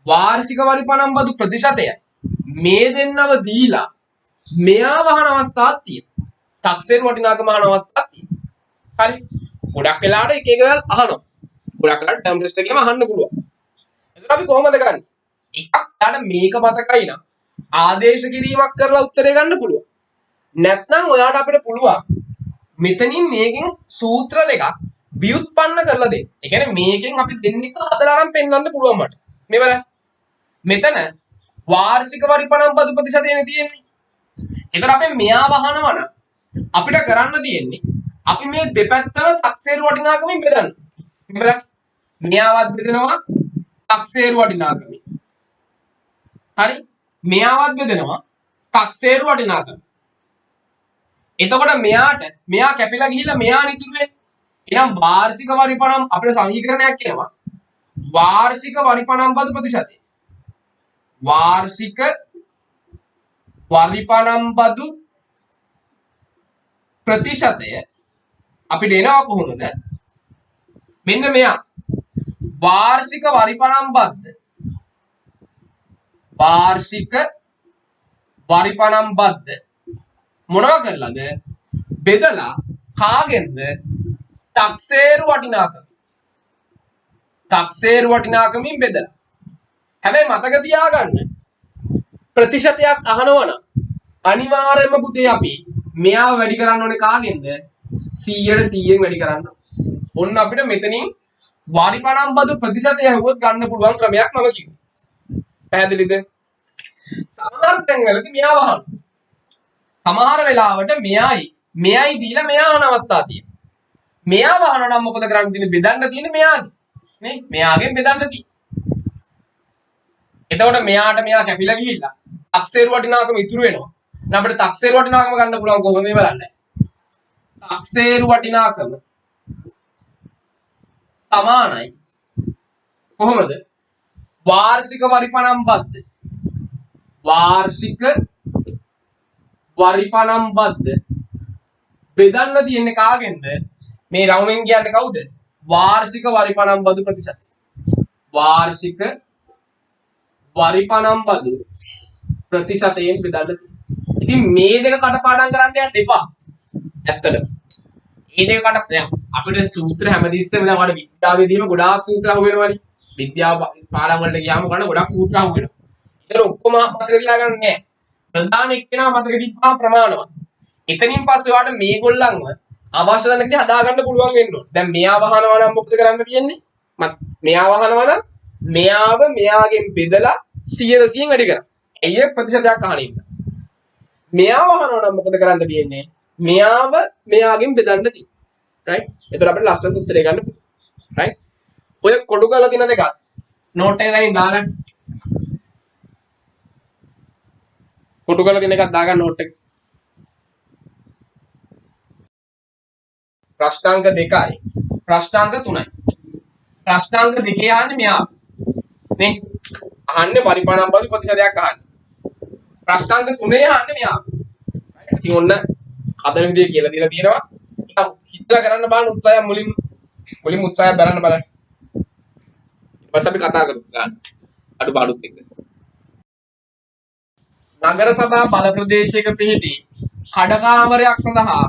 වාර්ෂික වරිපණම් බදු ප්‍රතිශතයයි මේ දෙන්නව දීලා මෙයාව අහන අවස්ථා තියෙනවා. තක්සේරු වටිනාකම අහන අවස්ථා තියෙනවා. හරි. ගොඩක් වෙලාවට එක එක වෙලාවට අහනවා. ගොඩක් වෙලාවට ටර්ම් ටෙස්ට් එකේම අහන්න පුළුවන්. එතකොට අපි කොහොමද කරන්නේ? එකක් යාට මේක මතකයි නම් ආදේශ කිරීමක් කරලා උත්තරේ ගන්න පුළුවන්. නැත්නම් ඔයාට අපිට පුළුවන් මෙතනින් මේකෙන් සූත්‍ර දෙකක් ව්‍යුත්පන්න කරලා දෙන්න. ඒ කියන්නේ මේකෙන් අපි දෙන්නෙක් හදලා අරන් පෙන්නන්න පුළුවන් මට. මේ බලන්න. මෙතන වාර්ෂික වරිපණම් බදු ප්‍රතිශතයනේ තියෙන්නේ. ඒතර අපි මෙයාව අහනවා නම් අපිට කරන්න තියෙන්නේ අපි මේ දෙපැත්තම තක්සේරු වටිනාකමින් බෙදන්න. බලන්න. මෙයාවත් බෙදෙනවා තක්සේරු වටිනාකමින්. හරි. මෙයාවත් බෙදෙනවා තක්සේරු වටිනාකම. එතකොට මෙයා කැපිලා ගිහිල්ලා මෙයා නිතුරු වෙන්නේ. එහෙනම් වාර්ෂික වරිපණම් අපේ සමීකරණයක් කියනවා. වාර්ෂික වරිපණම් බදු ප්‍රතිශතය. වාර්ෂික වරිපණම් බදු ප්‍රතිශතය අපිට එනවා කොහොමද? මෙන්න මෙයා. වාර්ෂික වරිපණම් බද්ද. වාර්ෂික වරිපණම් බද්ද මොනවා කරලාද? බෙදලා කාගෙන්ද? තක්සේරු වටිනාකම. තක්සේරු වටිනාකමින් බෙදලා. හැබැයි මතක තියාගන්න ප්‍රතිශතයක් අහනවනම් අනිවාර්යයෙන්ම පුතේ අපි මෙයාව වැඩි කරන්න ඕනේ කාගෙන්ද? 100ට 100ෙන් වැඩි කරන්න. ඔන්න අපිට මෙතනින් වරිපණම් බදු ප්‍රතිශතය හුවොත් ගන්න පුළුවන් ක්‍රමයක් මම කිව්වා. පැහැදිලිද? සමහර තැන්වලදී මෙයාව අහන්න. සමහර වෙලාවට මෙයයි දීලා මෙයා අහන අවස්ථා තියෙනවා. මෙයාව අහනවා නම් මොකද කරන්න තියෙන්නේ? බෙදන්න තියෙන්නේ මෙයාගෙන්. නේ? මෙයාගෙන් බෙදන්න තියෙන්නේ. එතකොට මෙයා කැපිලා ගිහිල්ලා තක්සේරු වටිනාකම ඉතුරු වෙනවා. දැන් අපිට තක්සේරු වටිනාකම ගන්න පුළුවන් කොහොමද මේ බලන්න. තක්සේරු වටිනාකම සමානයි කොහොමද? වාර්ෂික වරිපණම් බද්ද. වාර්ෂික වරිපණම් බද්ද බෙදන්න තියෙන්නේ කාගෙන්ද? මේ රවුමෙන් කියන්නේ කවුද? වාර්ෂික වරිපණම් බදු ප්‍රතිශතය. වාර්ෂික වරිපණම් බදු ප්‍රතිශතයෙන් බෙදන්න. ඉතින් මේ දෙක කටපාඩම් කරන්න යන්න එපා. ඇත්තටම. මේ දෙක දැන් අපිට සූත්‍ර හැමදෙස්සෙම දැන් වල විද්‍යාවේදීම ගොඩාක් සූත්‍ර අහුවෙනවනේ. විද්‍යාව පාඩම් වලට ගියාම ගන්න ගොඩක් සූත්‍ර අහුවෙනවා. ඒතර ඔක්කොම මතක තියාගන්න නෑ. ප්‍රධාන එක්කෙනා මතක තියාගන්න ප්‍රමාණවත්. එතනින් පස්සේ ඔයාලට මේගොල්ලන්ව අවශ්‍ය දැනකට හදාගන්න පුළුවන් වෙන්න ඕන. දැන් මෙයාව අහනවා නම් මොකද කරන්න තියෙන්නේ? මෙයාව අහනවා නම් මෙයාව මෙයාගෙන් බෙදලා 100% වැඩි කරා. එయ్య ප්‍රතිශතයක් අහන ඉන්න. මෙයාව අහනවා නම් මොකද කරන්න තියෙන්නේ? මෙයාව මෙයාගෙන් බෙදන්න තියෙන්නේ. right? එතකොට අපිට ලස්සන උත්තරේ ගන්න පුළුවන්. right? ඔය කොටු කරලා තියෙන දෙක නෝට් එක දැන් දාගන්න. කොටු කරලා තියෙන එකක් දාගන්න නෝට් එක. ප්‍රශ්නාංක 2යි ප්‍රශ්නාංක 3යි. ප්‍රශ්නාංක දෙකේ අහන්නේ මෙයා. නේ? අහන්නේ පරිමාණම් බදු ප්‍රතිශතයක් අහන්නේ. ප්‍රශ්නාංක 3 අහන්නේ මෙයා. ඉතින් ඔන්න හදන විදිය කියලා දීලා තියෙනවා. හිතලා කරන්න බලන්න උත්සාහය මුලින්ම උත්සාහය දරන්න බලන්න. ඊපස්සේ අපි කතා කරමු ගන්න. අඩුපාඩුත් එක්ක. නගර සභා බල ප්‍රදේශයක පිහිටි කඩකාමරයක් සඳහා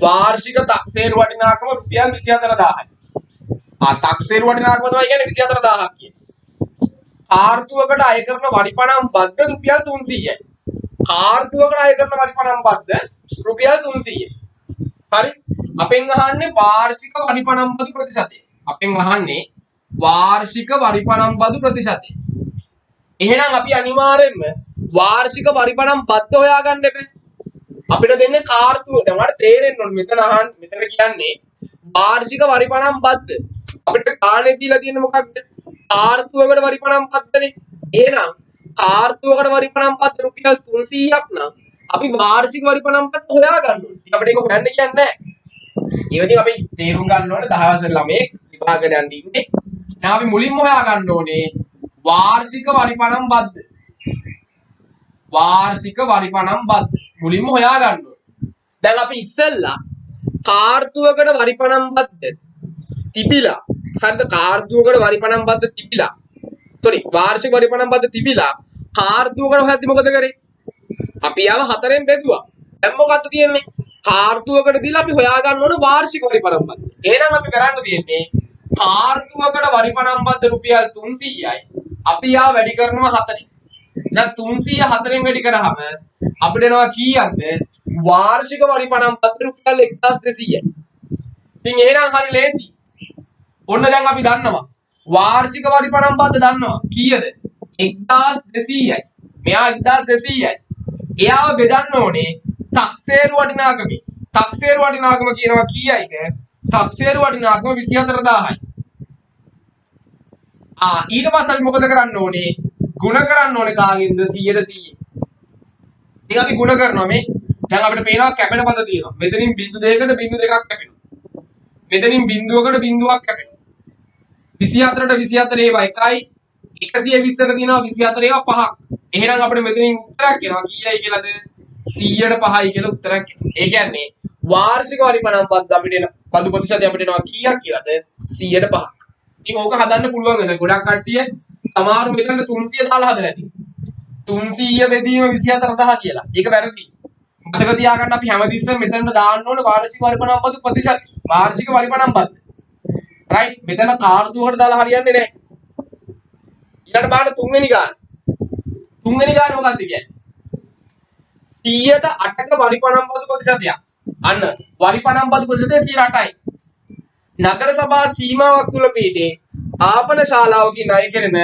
වාර්ෂික තක්සේරු වටිනාකම රුපියල් 24000යි. තක්සේරු වටිනාකම තමයි කියන්නේ 24000ක් කියන්නේ. කාර්තුවකට අය කරන වරිපණම් බද්ද රුපියල් 300යි. කාර්තුවකට අය කරන වරිපණම් බද්ද රුපියල් 300යි. හරි? අපෙන් අහන්නේ වාර්ෂික වරිපණම් බදු ප්‍රතිශතය. අපෙන් අහන්නේ වාර්ෂික වරිපණම් බදු ප්‍රතිශතය. එහෙනම් අපි අනිවාර්යයෙන්ම වාර්ෂික වරිපණම් බද්ද හොයාගන්න එපේ. අපිට දෙන්නේ කාර්තුව. දැන් ඔයාලට තේරෙන්න ඕනේ මෙතන කියන්නේ වාර්ෂික වරිපණම් බද්ද. අපිට කාලේ දීලා තියෙන්නේ මොකක්ද? කාර්තුවකට වරිපණම් බද්දනේ. එහෙනම් කාර්තුවකට වරිපණම් බද්ද රුපියල් 300ක් නම් අපි වාර්ෂික වරිපණම් බද්ද හොයාගන්න ඕනේ. ඉතින් අපිට ඒක හොයන්න කියන්නේ නැහැ. ඒ වගේ අපි තේරුම් ගන්න ඕනේ 10 වසර ළමයෙක් විභාගයට යන්න ඉන්නේ. දැන් අපි මුලින්ම හොයාගන්න ඕනේ වාර්ෂික වරිපණම් බද්ද. වාර්ෂික වරිපණම් බද්ද මුලින්ම හොයාගන්න ඕනේ. දැන් අපි ඉස්සෙල්ලා කාර්තුවකට වරිපණම් බද්ද තිබිලා හරිද? කාර්තුවකට වරිපණම් බද්ද තිබිලා වාර්ෂික වරිපණම් බද්ද තිබිලා කාර්තුවකට හොයද්දි මොකද කරේ? අපි ආව 4ෙන් බෙදුවා. දැන් මොකක්ද තියෙන්නේ? කාර්තුවකට දීලා අපි හොයාගන්න ඕන වාර්ෂික වරිපණම් බද්ද. එහෙනම් අපි කරන්න තියෙන්නේ කාර්තුවකට වරිපණම් බද්ද රුපියල් 300යි. අපි ආ වැඩි කරනවා 4. දැන් 300 4ෙන් වැඩි කරාම අපිට එනවා කීයක්ද? වාර්ෂික වරිපණම් බද්ද රුපියල් 1200යි. ඉතින් එහෙනම් හරි ලේසි. ඔන්න දැන් අපි දන්නවා වාර්ෂික වරිපණම් බද්ද දන්නවා කීයද? 1200යි. මෙයා 1200යි. එයාව බෙදන්න ඕනේ තක්සේරු වටිනාකමෙන්. තක්සේරු වටිනාකම කියනවා කීයයිද? තක්සේරු වටිනාකම 24000යි. ඊට පස්සේ අපි මොකද කරන්න ඕනේ? ගුණ කරන්න ඕනේ කාගෙන්ද? 100ට 100. ඉතින් අපි ගුණ කරනවා මේ. දැන් අපිට පේනවා කැපෙන පද තියෙනවා. මෙතනින් බිංදු දෙකකට බිංදු දෙකක් කැපෙනවා. මෙතනින් බිංදුවකට බිංදුවක් කැපෙනවා. 24ට 24 ඒවා එකයි. 120ට තියෙනවා 24 ඒවා පහක්. එහෙනම් අපිට මෙතනින් උත්තරයක් එනවා කීයයි කියලාද? 100ට 5යි කියලා උත්තරයක් එනවා. ඒ කියන්නේ වාර්ෂික වරිපණම් බද්ද අපිට එන බදු ප්‍රතිශතය අපිට එනවා කීයක් කියලාද? 100ට 5ක්. ඉතින් ඕක හදන්න පුළුවන් නේද? ගොඩක් කට්ටිය සමහර මෙතන 300 දාලා හදලා ඇති. 300 බෙදීම 24000 කියලා. ඒක වැරදි. මතක තියාගන්න අපි හැමතිස්සෙම මෙතනට දාන්න ඕන වාර්ෂික වරිපණම් බදු ප්‍රතිශතය. වාර්ෂික වරිපණම් බද්ද. රයිට්? මෙතන කාර්තුවකට දාලා හරියන්නේ නැහැ. ඊළඟ බලන්න තුන්වෙනි ගාන. තුන්වෙනි ගාන මොකක්ද කියන්නේ? 100ට 8ක වරිපණම් බදු ප්‍රතිශතයක්. අන්න වරිපණම් බදු ප්‍රතිශතය 108යි. නගර සභා සීමාවක් තුල පිහිටි ආපන ශාලාවකින් ණය කෙරෙන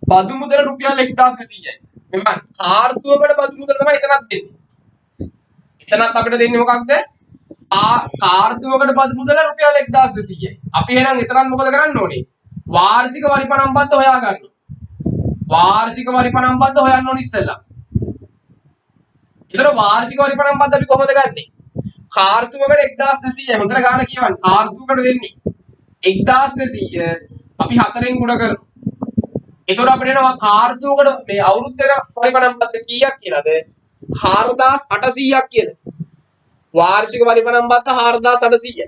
බදු මුදල රුපියල් 1200යි. මෙන්න කාර්තුවකට බදු මුදල තමයි එතනක් දෙන්නේ. එතනත් අපිට දෙන්නේ මොකක්ද? කාර්තුවකට බදු මුදල රුපියල් 1200යි. අපි එහෙනම් එතනත් මොකද කරන්න ඕනේ? වාර්ෂික වරිපණම් බද්ද හොයාගන්න. වාර්ෂික වරිපණම් බද්ද හොයන්න ඕනේ ඉස්සෙල්ලා. ඒතර වාර්ෂික වරිපණම් බද්ද අපි කොහොමද ගන්නෙ? කාර්තුවකට 1200යි. හොඳට ගාන කියවන්න. කාර්තුවකට දෙන්නේ 1200 අපි 4ෙන් ගුණ කරනවා. එතකොට අපිට එනවා කාර්තුවකට මේ අවුරුද්දේ වරිපණම් බද්ද කීයක් කියලාද? 4800ක් කියලා. වාර්ෂික වරිපණම් බද්ද 4800යි.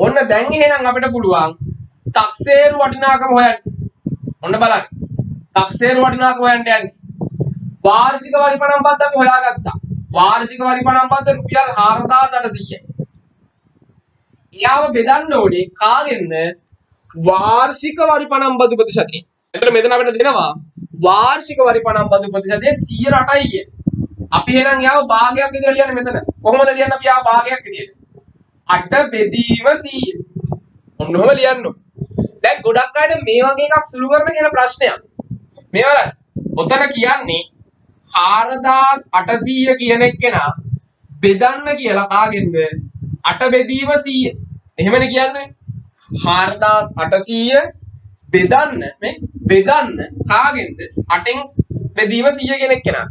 ඔන්න දැන් එහෙනම් අපිට පුළුවන් තක්සේරු වටිනාකම හොයන්න. ඔන්න බලන්න. තක්සේරු වටිනාකම හොයන්න යන්නේ. වාර්ෂික වරිපණම් බද්ද අපි හොයාගත්තා. වාර්ෂික වරිපණම් බද්ද රුපියල් 4800යි. එයාව බෙදන්න ඕනේ කාගෙන්ද? වාර්ෂික වරිපණම් බදු ප්‍රතිශතය. එතකොට මෙතන අපිට දෙනවා වාර්ෂික වරිපණම් බදු ප්‍රතිශතය 108යි කිය. අපි එහෙනම් යාව භාගයක් විදිහට ලියන්නේ මෙතන. කොහොමද ලියන්නේ අපි යාව භාගයක් විදිහට? 8 බෙදීම 100. ඔන්නෝම ලියන්න. දැන් ගොඩක් අයට මේ වගේ එකක් සුළු කරන කියන ප්‍රශ්නයක්. මේ බලන්න. ඔතන කියන්නේ 4800 කියන එක්කෙනා බෙදන්න කියලා කාගෙන්ද? 8 බෙදීම 100. එහෙමනේ කියන්නේ. 4800 බෙදන්න මේ බෙදන්න කාගෙන්ද? 8න් බෙදීම 100 කියන එක්කෙනා.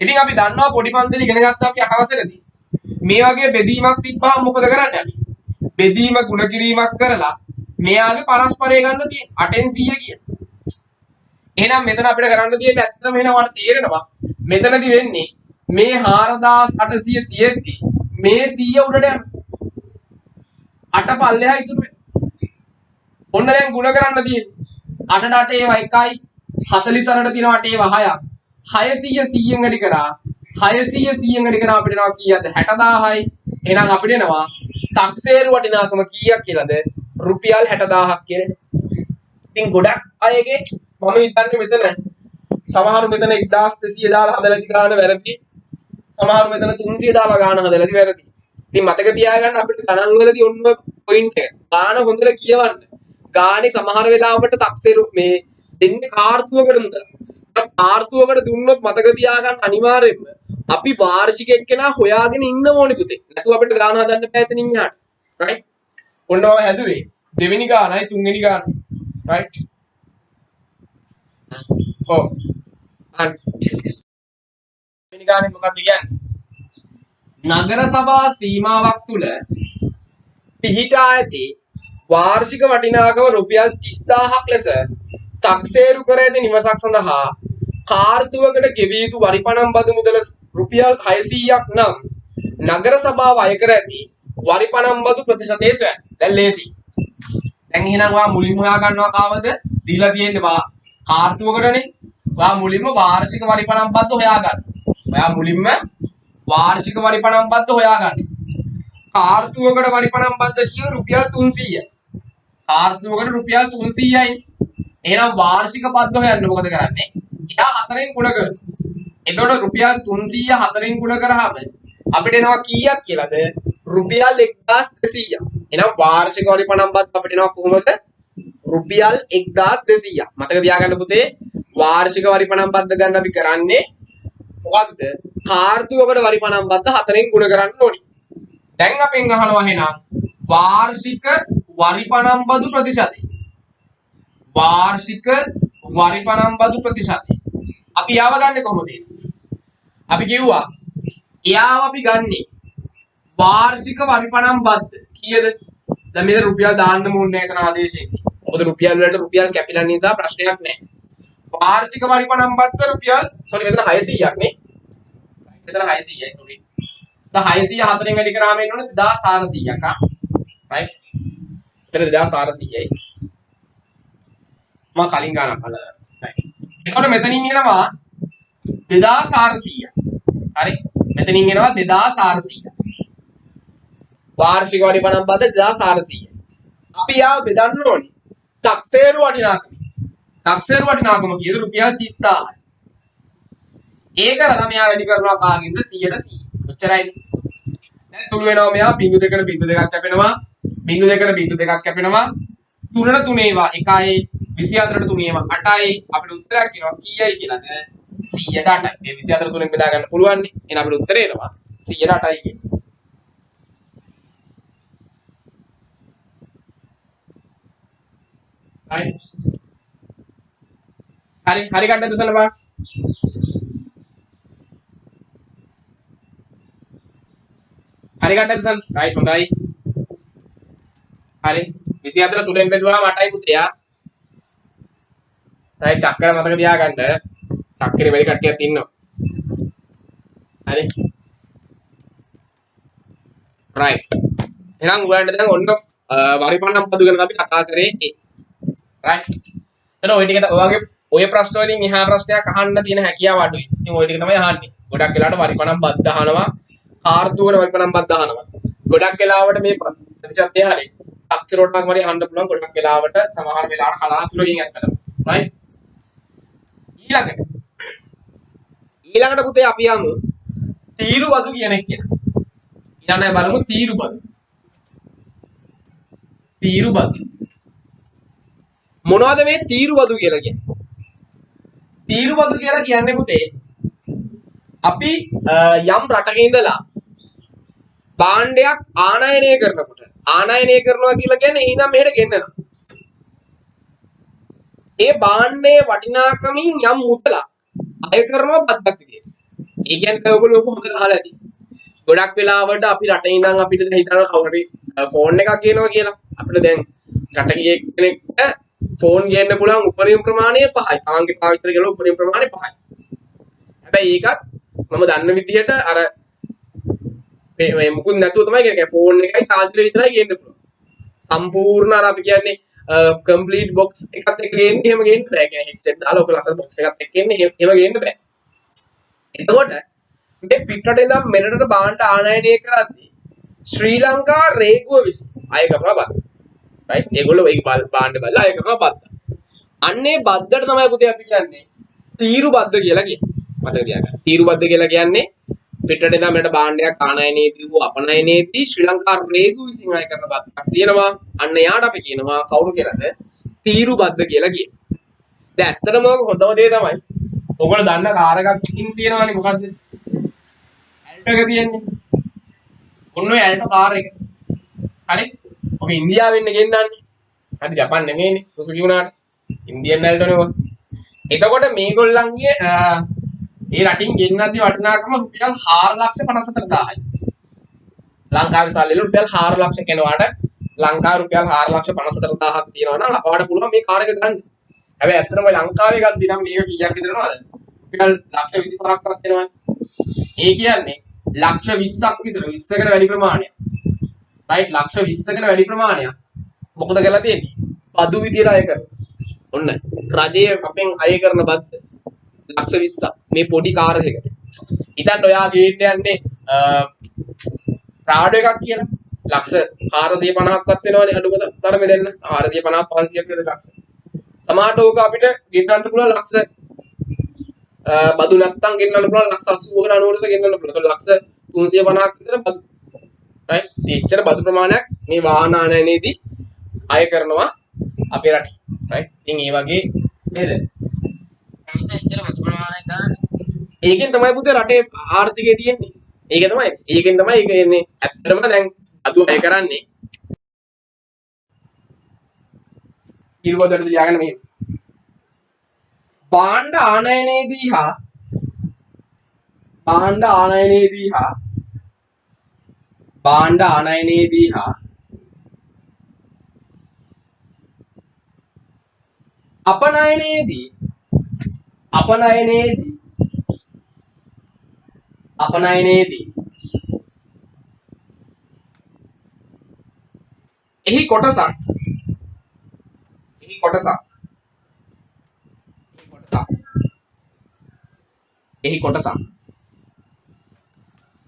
ඉතින් අපි දන්නවා පොඩි පන්තිලේ ඉගෙන ගත්තා අපි 8 වසරේදී. මේ වගේ බෙදීමක් තිබ්බහම මොකද කරන්නේ අපි? බෙදීම ගුණ කිරීමක් කරලා මෙයාගේ පරස්පරය ගන්න තියෙන්නේ 8න් 100 කිය. එහෙනම් මෙතන අපිට කරන්න තියෙන්නේ ඇත්තටම එහෙනම් ඔයාලට තේරෙනවා මෙතනදි වෙන්නේ මේ 4800 තියෙද්දි මේ 100 උඩට යන 8 පල්ලෙහා ඉතුරු වෙනවා. ඔන්න දැන් ಗುಣ කරන්න තියෙන්නේ 8ට 8 ඒවා 1යි 48ට තියෙනවා 8 ඒවා 6ක් 600 100න් වැඩි කරා 600 100න් වැඩි කරා අපිට එනවා කීයද 60000යි. එහෙනම් අපිට එනවා තක්සේරු වටිනාකම කීයක් කියලාද රුපියල් 60000ක් කියලා. ඉතින් ගොඩක් අයගේ මම හිතන්නේ මෙතන සමහරු මෙතන 1200 දාලා හදලා ඉති ගාන වැරදි. සමහරු මෙතන 300 දාලා ගාන හදලා ඉති වැරදි. ඉතින් මතක තියාගන්න අපිට ගණන් වලදී ඔන්න පොයින්ට් එක. ගාන හොඳට කියවන්න. ගානේ සමහර වෙලාවට තක්සේරු මේ දෙන්නේ කාර්තුවකට මුදල්. කාර්තුවකට දුන්නොත් මතක තියාගන්න අනිවාර්යයෙන්ම අපි වාර්ෂික එක්කෙනා හොයාගෙන ඉන්න ඕනේ පුතේ. නැතුව අපිට ගාන හදන්න බෑ එතනින් එහාට. රයිට්? ඔන්න ඔය හැදුවේ දෙවෙනි ගානයි තුන්වෙනි ගානයි. රයිට්? ඔව්. දෙවෙනි ගානේ මොකක්ද කියන්නේ? නගර සභා සීමාවක් තුල පිහිටා ඇති වාර්ෂික වටිනාකම රුපියල් 30000ක් ලෙස තක්සේරු කර ඇති නිවසක් සඳහා කාර්තුවකට ගෙවිය යුතු වරිපණම් බදු මුදල රුපියල් 600ක් නම් නගර සභාව අය කර ඇති වරිපණම් බදු ප්‍රතිශතය සොයන්න. දැන් ලේසි. දැන් එහෙනම් ඔයා මුලින්ම හොයා ගන්නවා කාවද? දීලා තියෙන්නේ කාර්තුවකටනේ. ඔයා මුලින්ම වාර්ෂික වරිපණම් බද්ද හොයා ගන්න. ඔයා මුලින්ම වාර්ෂික වරිපණම් බද්ද හොයා ගන්න. කාර්තුවකට වරිපණම් බද්ද කිය රුපියල් 300යි. කාර්තුවකට රුපියල් 300යි. එහෙනම් වාර්ෂික බද්ද හොයන්න මොකද කරන්නේ? එයා 4ෙන් ගුණ කරනවා. එතකොට රුපියල් 300 4ෙන් ගුණ කරාම අපිට එනවා කීයක් කියලාද? රුපියල් 1200ක්. එහෙනම් වාර්ෂික වරිපණම් බද්ද අපිට එනවා කොහොමද? රුපියල් 1200ක්. මතක තියාගන්න පුතේ වාර්ෂික වරිපණම් බද්ද ගන්න අපි කරන්නේ මොකක්ද? කාර්තුවකට වරිපණම් බද්ද 4ෙන් ගුණ කරන්න ඕනේ. දැන් අපෙන් අහනවා එහෙනම් වාර්ෂික වරිපණම් බදු ප්‍රතිශතය. වාර්ෂික වරිපණම් බදු ප්‍රතිශතය. අපි යාව ගන්නේ කොහොමද? අපි කිව්වා එයාව අපි ගන්නෙ වාර්ෂික වරිපණම් බද්ද කීයද? දැන් මෙතන රුපියල් දාන්න ඕනේ නැහැ කරන ආදේශයේදී. මොකද රුපියල් වලට රුපියල් කැපිලා නිසා ප්‍රශ්නයක් නැහැ. වාර්ෂික වරිපණම් බද්ද රුපියල් මෙතන 600ක් නේ. මෙතන 600යි සෝරි. දැන් 600 4ෙන් වැඩි කරාම එන්නේ 1400ක් ආ. රයිට්. මෙතන 1400යි. මම කලින් ගණන් බලලා. රයිට්. එතකොට මෙතනින් එනවා 2400. හරි. මෙතනින් එනවා 2400. වාර්ෂික වරිපණම් බද්ද 2400. අපි යාව බෙදන්න ඕනේ. තක්සේරු වටිනාකම. තක්සේරු වටිනාකම කීයද? රුපියල් 30000යි. ඒක කරලා මෙයා වැඩි කරනවා කාගෙන්ද? 100ට 100. ඔච්චරයි. දැන් තුල වෙනවා මෙයා 0.2කට 0.2ක් කැපෙනවා. 0.2කට 0.2ක් කැපෙනවා. 3ට 3 ඒවා 1යි 24ට 3 ඒවා 8යි. අපිට උත්තරයක් එනවා කීයයි කියලාද? 100ට 8යි. මේ 24 3ෙන් බෙදා ගන්න පුළුවන් නේ. එහෙනම් අපිට උත්තරේ එනවා 100ට 8යි කියන්නේ. හරි හරි ගන්නද සලබා? හරි ගන්නද සල්? රයිට් හොඳයි. හරි 24 3ෙන් බෙදුවාම 8යි පුතේ. රයිට් චක්කර මතක තියාගන්න. චක්කරේ වැඩි කට්ටියක් ඉන්නවා. හරි. රයිට්. එහෙනම් ඔයාලට දැන් ඔන්න වරිපණම් බදු ගැන අපි කතා කරේ. රයිට්. එතන ওই ටික ඔයගේ ඔය ප්‍රශ්න වලින් එහා ප්‍රශ්නයක් අහන්න තියෙන හැකියාව අඩුයි. ඉතින් ওই ටික තමයි අහන්නේ. ගොඩක් වෙලාවට වරිපණම් බද්ද අහනවා. කාර්තුවකට වරිපණම් බද්ද අහනවා. ගොඩක් වෙලාවට මේ ප්‍රතිශතය හරියි. අක්ෂරෝටක් වගේ අහන්න පුළුවන් ගොඩක් වෙලාවට සමහර වෙලාවට කලාතුරකින් ඇත්තටම. රයිට්. ඊළඟට පුතේ අපි යමු තීරු බදු කියන එක කියලා. ඊළඟට බලමු තීරු බදු. තීරු බදු. මොනවද මේ තීරු බදු කියලා කියන්නේ? තීරු බදු කියලා කියන්නේ පුතේ අපි යම් රටක ඉඳලා භාණ්ඩයක් ආනයනය කරනකොට ආනයනය කරනවා කියලා කියන්නේ එහෙනම් මෙහෙට ගෙන්නනවා. ඒ භාණ්ඩයේ වටිනාකමින් යම් මුදලක් අය කරනවා බද්දක් විදියට. ඒ කියන්නේ ඔයගොල්ලෝ හොඳට අහලා ඇති. ගොඩක් වෙලාවට අපි රටේ ඉඳන් අපිට හිතනවා කවුරු හරි ෆෝන් එකක් ගේනවා කියලා. අපිට දැන් රට ගිය කෙනෙක්ට ෆෝන් ගේන්න පුළුවන් උපරිම ප්‍රමාණය 5යි. තමන්ගේ පාවිච්චි කරන උපරිම ප්‍රමාණය 5යි. හැබැයි ඒකත් මම දන්න විදිහට අර මේ මුකුත් නැතුව තමයි කියන්නේ ෆෝන් එකයි charger විතරයි ගේන්න පුළුවන්. සම්පූර්ණ අර අපි කියන්නේ complete box එකත් එක්ක ගේන්නේ එහෙම ගේන්න බෑ. කියන්නේ headset දාලා ඔක ලස්සන box එකත් එක්ක එන්නේ එහෙම ගේන්න බෑ. එතකොට මේ පිටරට ඉඳන් මෙරටට භාණ්ඩ ආනයනය කරද්දී ශ්‍රී ලංකා රේගුව විසින් අය කරනවා බද්ද. රයිට්? ඒගොල්ලෝ ඒක භාණ්ඩ බලලා අය කරනවා බද්ද. අන්නේ බද්දට තමයි පුතේ අපි කියන්නේ තීරු බද්ද කියලා කියන්නේ. මතක තියාගන්න. තීරු බද්ද කියලා කියන්නේ පිටරට ඉඳන් මෙරට භාණ්ඩයක් ආනයනයේදී වූ අපනයනයේදී ශ්‍රී ලංකා රේගුව විසින් අය කරන බද්දක් තියෙනවා. අන්න යාට අපි කියනවා කවුරු කියලාද? තීරු බද්ද කියලා කියනවා. දැන් ඇත්තටම හොඳම දේ තමයි ඔයගොල්ලෝ දන්න කාර් එකක් තියෙනවානේ මොකද්ද? ඇල්ටෝ එක තියෙන්නේ. ඔන්න ඔය ඇල්ටෝ කාර් එක. හරි? ඔක ඉන්දියාවෙන් ගෙන්නන්නේ. හරි ජපාන් නෙමෙයිනේ. සුසුකි වුණාට. ඉන්දියන් ඇල්ටෝනේ ඔක. එතකොට මේගොල්ලන්ගේ ඒ රටින් ගෙන්නද්දී වටිනාකම රුපියල් 4,54,000යි. ලංකාවේ සල්ලි රුපියල් 4 ලක්ෂ කෙනවාට ලංකාව රුපියල් 4,54,000ක් තියෙනවා නම් අපවට පුළුවන් මේ කාර් එක ගන්න. හැබැයි ඇත්තටම ලංකාවේ ගද්දි නම් මේක කීයක් විතරනවද? රුපියල් 125,000ක් වෙනවනේ. ඒ කියන්නේ 120ක් විතර 20කට වැඩි ප්‍රමාණයක්. රයිට් 120කට වැඩි ප්‍රමාණයක්. මොකද කරලා තියෙන්නේ? බදු විදියට අය කරනවා. ඔන්න රජය අපෙන් අය කරන බද්ද 120ක් මේ පොඩි කාර් එකකට. ඉතින් ඔයා ගේන්න යන්නේ ප්‍රාඩෝ එකක් කියලා. ලක්ෂ 450ක්වත් වෙනවනේ අඩුම තරමේ දෙන්න. 450 500ක් විතර ලක්ෂ. සමහරට ඕක අපිට ගෙන්නන්න පුළුවන් ලක්ෂ බදු නැත්තම් ගෙන්නන්න පුළුවන් ලක්ෂ 80කට 90කට ගෙන්නන්න පුළුවන්. ඒක ලක්ෂ 350ක් විතර බදු. රයිට්? එච්චර බදු ප්‍රමාණයක් මේ වාහන ආනයනයේදී අය කරනවා අපේ රටේ. රයිට්? ඉතින් ඒ වගේ නේද? එච්චර බදු ප්‍රමාණයක් ගන්න. ඒකෙන් තමයි පුතේ රටේ ආර්ථිකය තියෙන්නේ. ඒකෙන් තමයි ඒක එන්නේ. ඇත්තටම දැන් බදු අය කරන්නේ ඉරුවදට තියාගෙන මෙහෙම. භාණ්ඩ ආනයනයේදී හා අපනයනයේදී එහි කොටසක්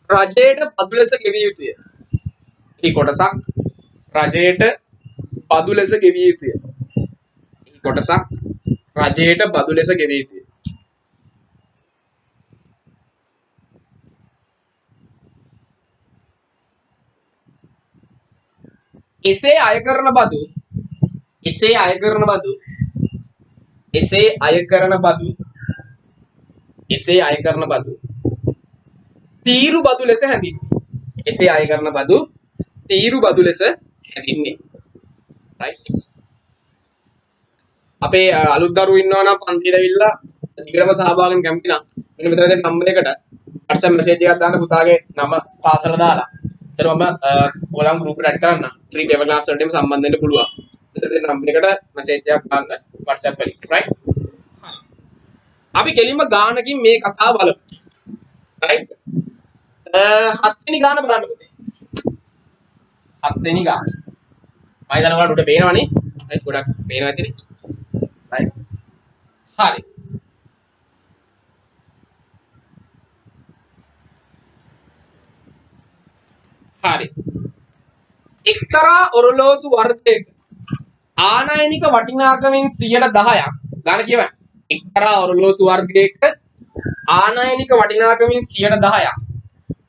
රජයට බදු ලෙස ගෙවිය යුතුය. එහි කොටසක් රජයට බදු ලෙස ගෙවිය යුතුය. එසේ අය කරන බදු තීරු බදු ලෙස හැඳින්වේ. රයිට්? අපේ අලුත් දරුවෝ ඉන්නවා නම් පන්තියට ඇවිල්ලා දිගටම සහභාගී වෙන්න කැමති නම් මෙන්න මෙතන තියෙන නම්බර් එකට WhatsApp මැසේජ් එකක් දාන්න පුතාගේ නම පාසල දාලා. එතන මම ඔයාලම group එකට ඇඩ් කරන්න. free paper class වලටම සම්බන්ධ වෙන්න පුළුවන්. මෙතන තියෙන නම්බර් එකට මැසේජ් එකක් දාන්න WhatsApp වලින්. right? අපි කෙලින්ම ගානකින් මේ කතාව බලමු. right? 7 වෙනි ගාන බලන්න පුතේ. 7 වෙනි ගාන. මම හිතනවා ඔයාලට උඩ පේනවනේ. right? ගොඩක් පේනවා ඇතිනේ. right? හරි. එක්තරා ඔරලෝසු වර්ගයක ආනයනික වටිනාකමින් 10%ක් ගාන කියවන්න. එක්තරා ඔරලෝසු වර්ගයක ආනයනික වටිනාකමින් 10%ක්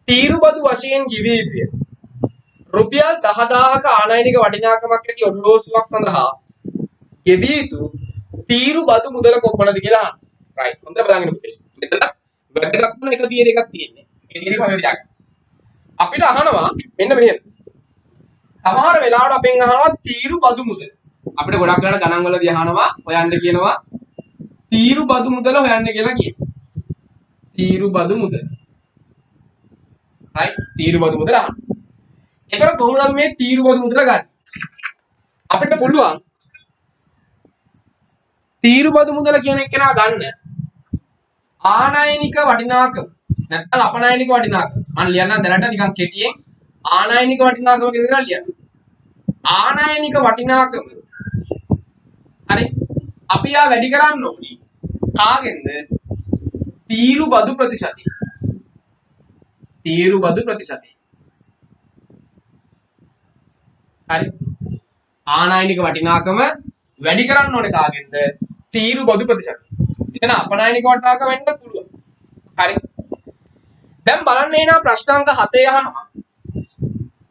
තීරු බදු වශයෙන් ගෙවිය යුතුය. රුපියල් 10000ක ආනයනික වටිනාකමක් ඇති ඔරලෝසුවක් සඳහා ගෙවිය යුතු තීරු බදු මුදල කොපමණද කියලා අහන්න. right. හොඳට බලන්න පුතේ. මෙතන වැදගත් වෙන එක තියෙන එකක් තියෙන්නේ. ඒ තියෙන්නේ කොහොමද යන්නේ? අපිට අහනවා මෙන්න මෙහෙම. සමහර වෙලාවට අපෙන් අහනවා තීරු බදු මුදල. අපිට ගොඩක් වෙලාවට ගණන් වලදී අහනවා හොයන්න කියනවා තීරු බදු මුදල හොයන්න කියලා කියනවා. තීරු බදු මුදල. right? තීරු බදු මුදල අහන්න. ඒතර කොහොමද මේ තීරු බදු මුදල ගන්න? අපිට පුළුවන් තීරුබදු මුදල කියන එක නා ගන්න ආනයනික වටිනාකම නැත්නම් අපනයනික වටිනාකම. මම ලියන්නම් දැනට නිකන් කෙටියෙන් ආනයනික වටිනාකම කියලා ලියන්න. ආනයනික වටිනාකම හරි අපි ආ වැඩි කරන්න ඕනි කාගෙන්ද? තීරුබදු ප්‍රතිශතය. තීරුබදු ප්‍රතිශතය. හරි ආනයනික වටිනාකම වැඩි කරන්න ඕනේ කාගෙන්ද? තීරුබදු ප්‍රතිශතය. එතන අපනයනික වටිනාකම වෙන්නත් පුළුවන්. හරි දැන් බලන්න එනවා ප්‍රශ්න අංක 7 අහනවා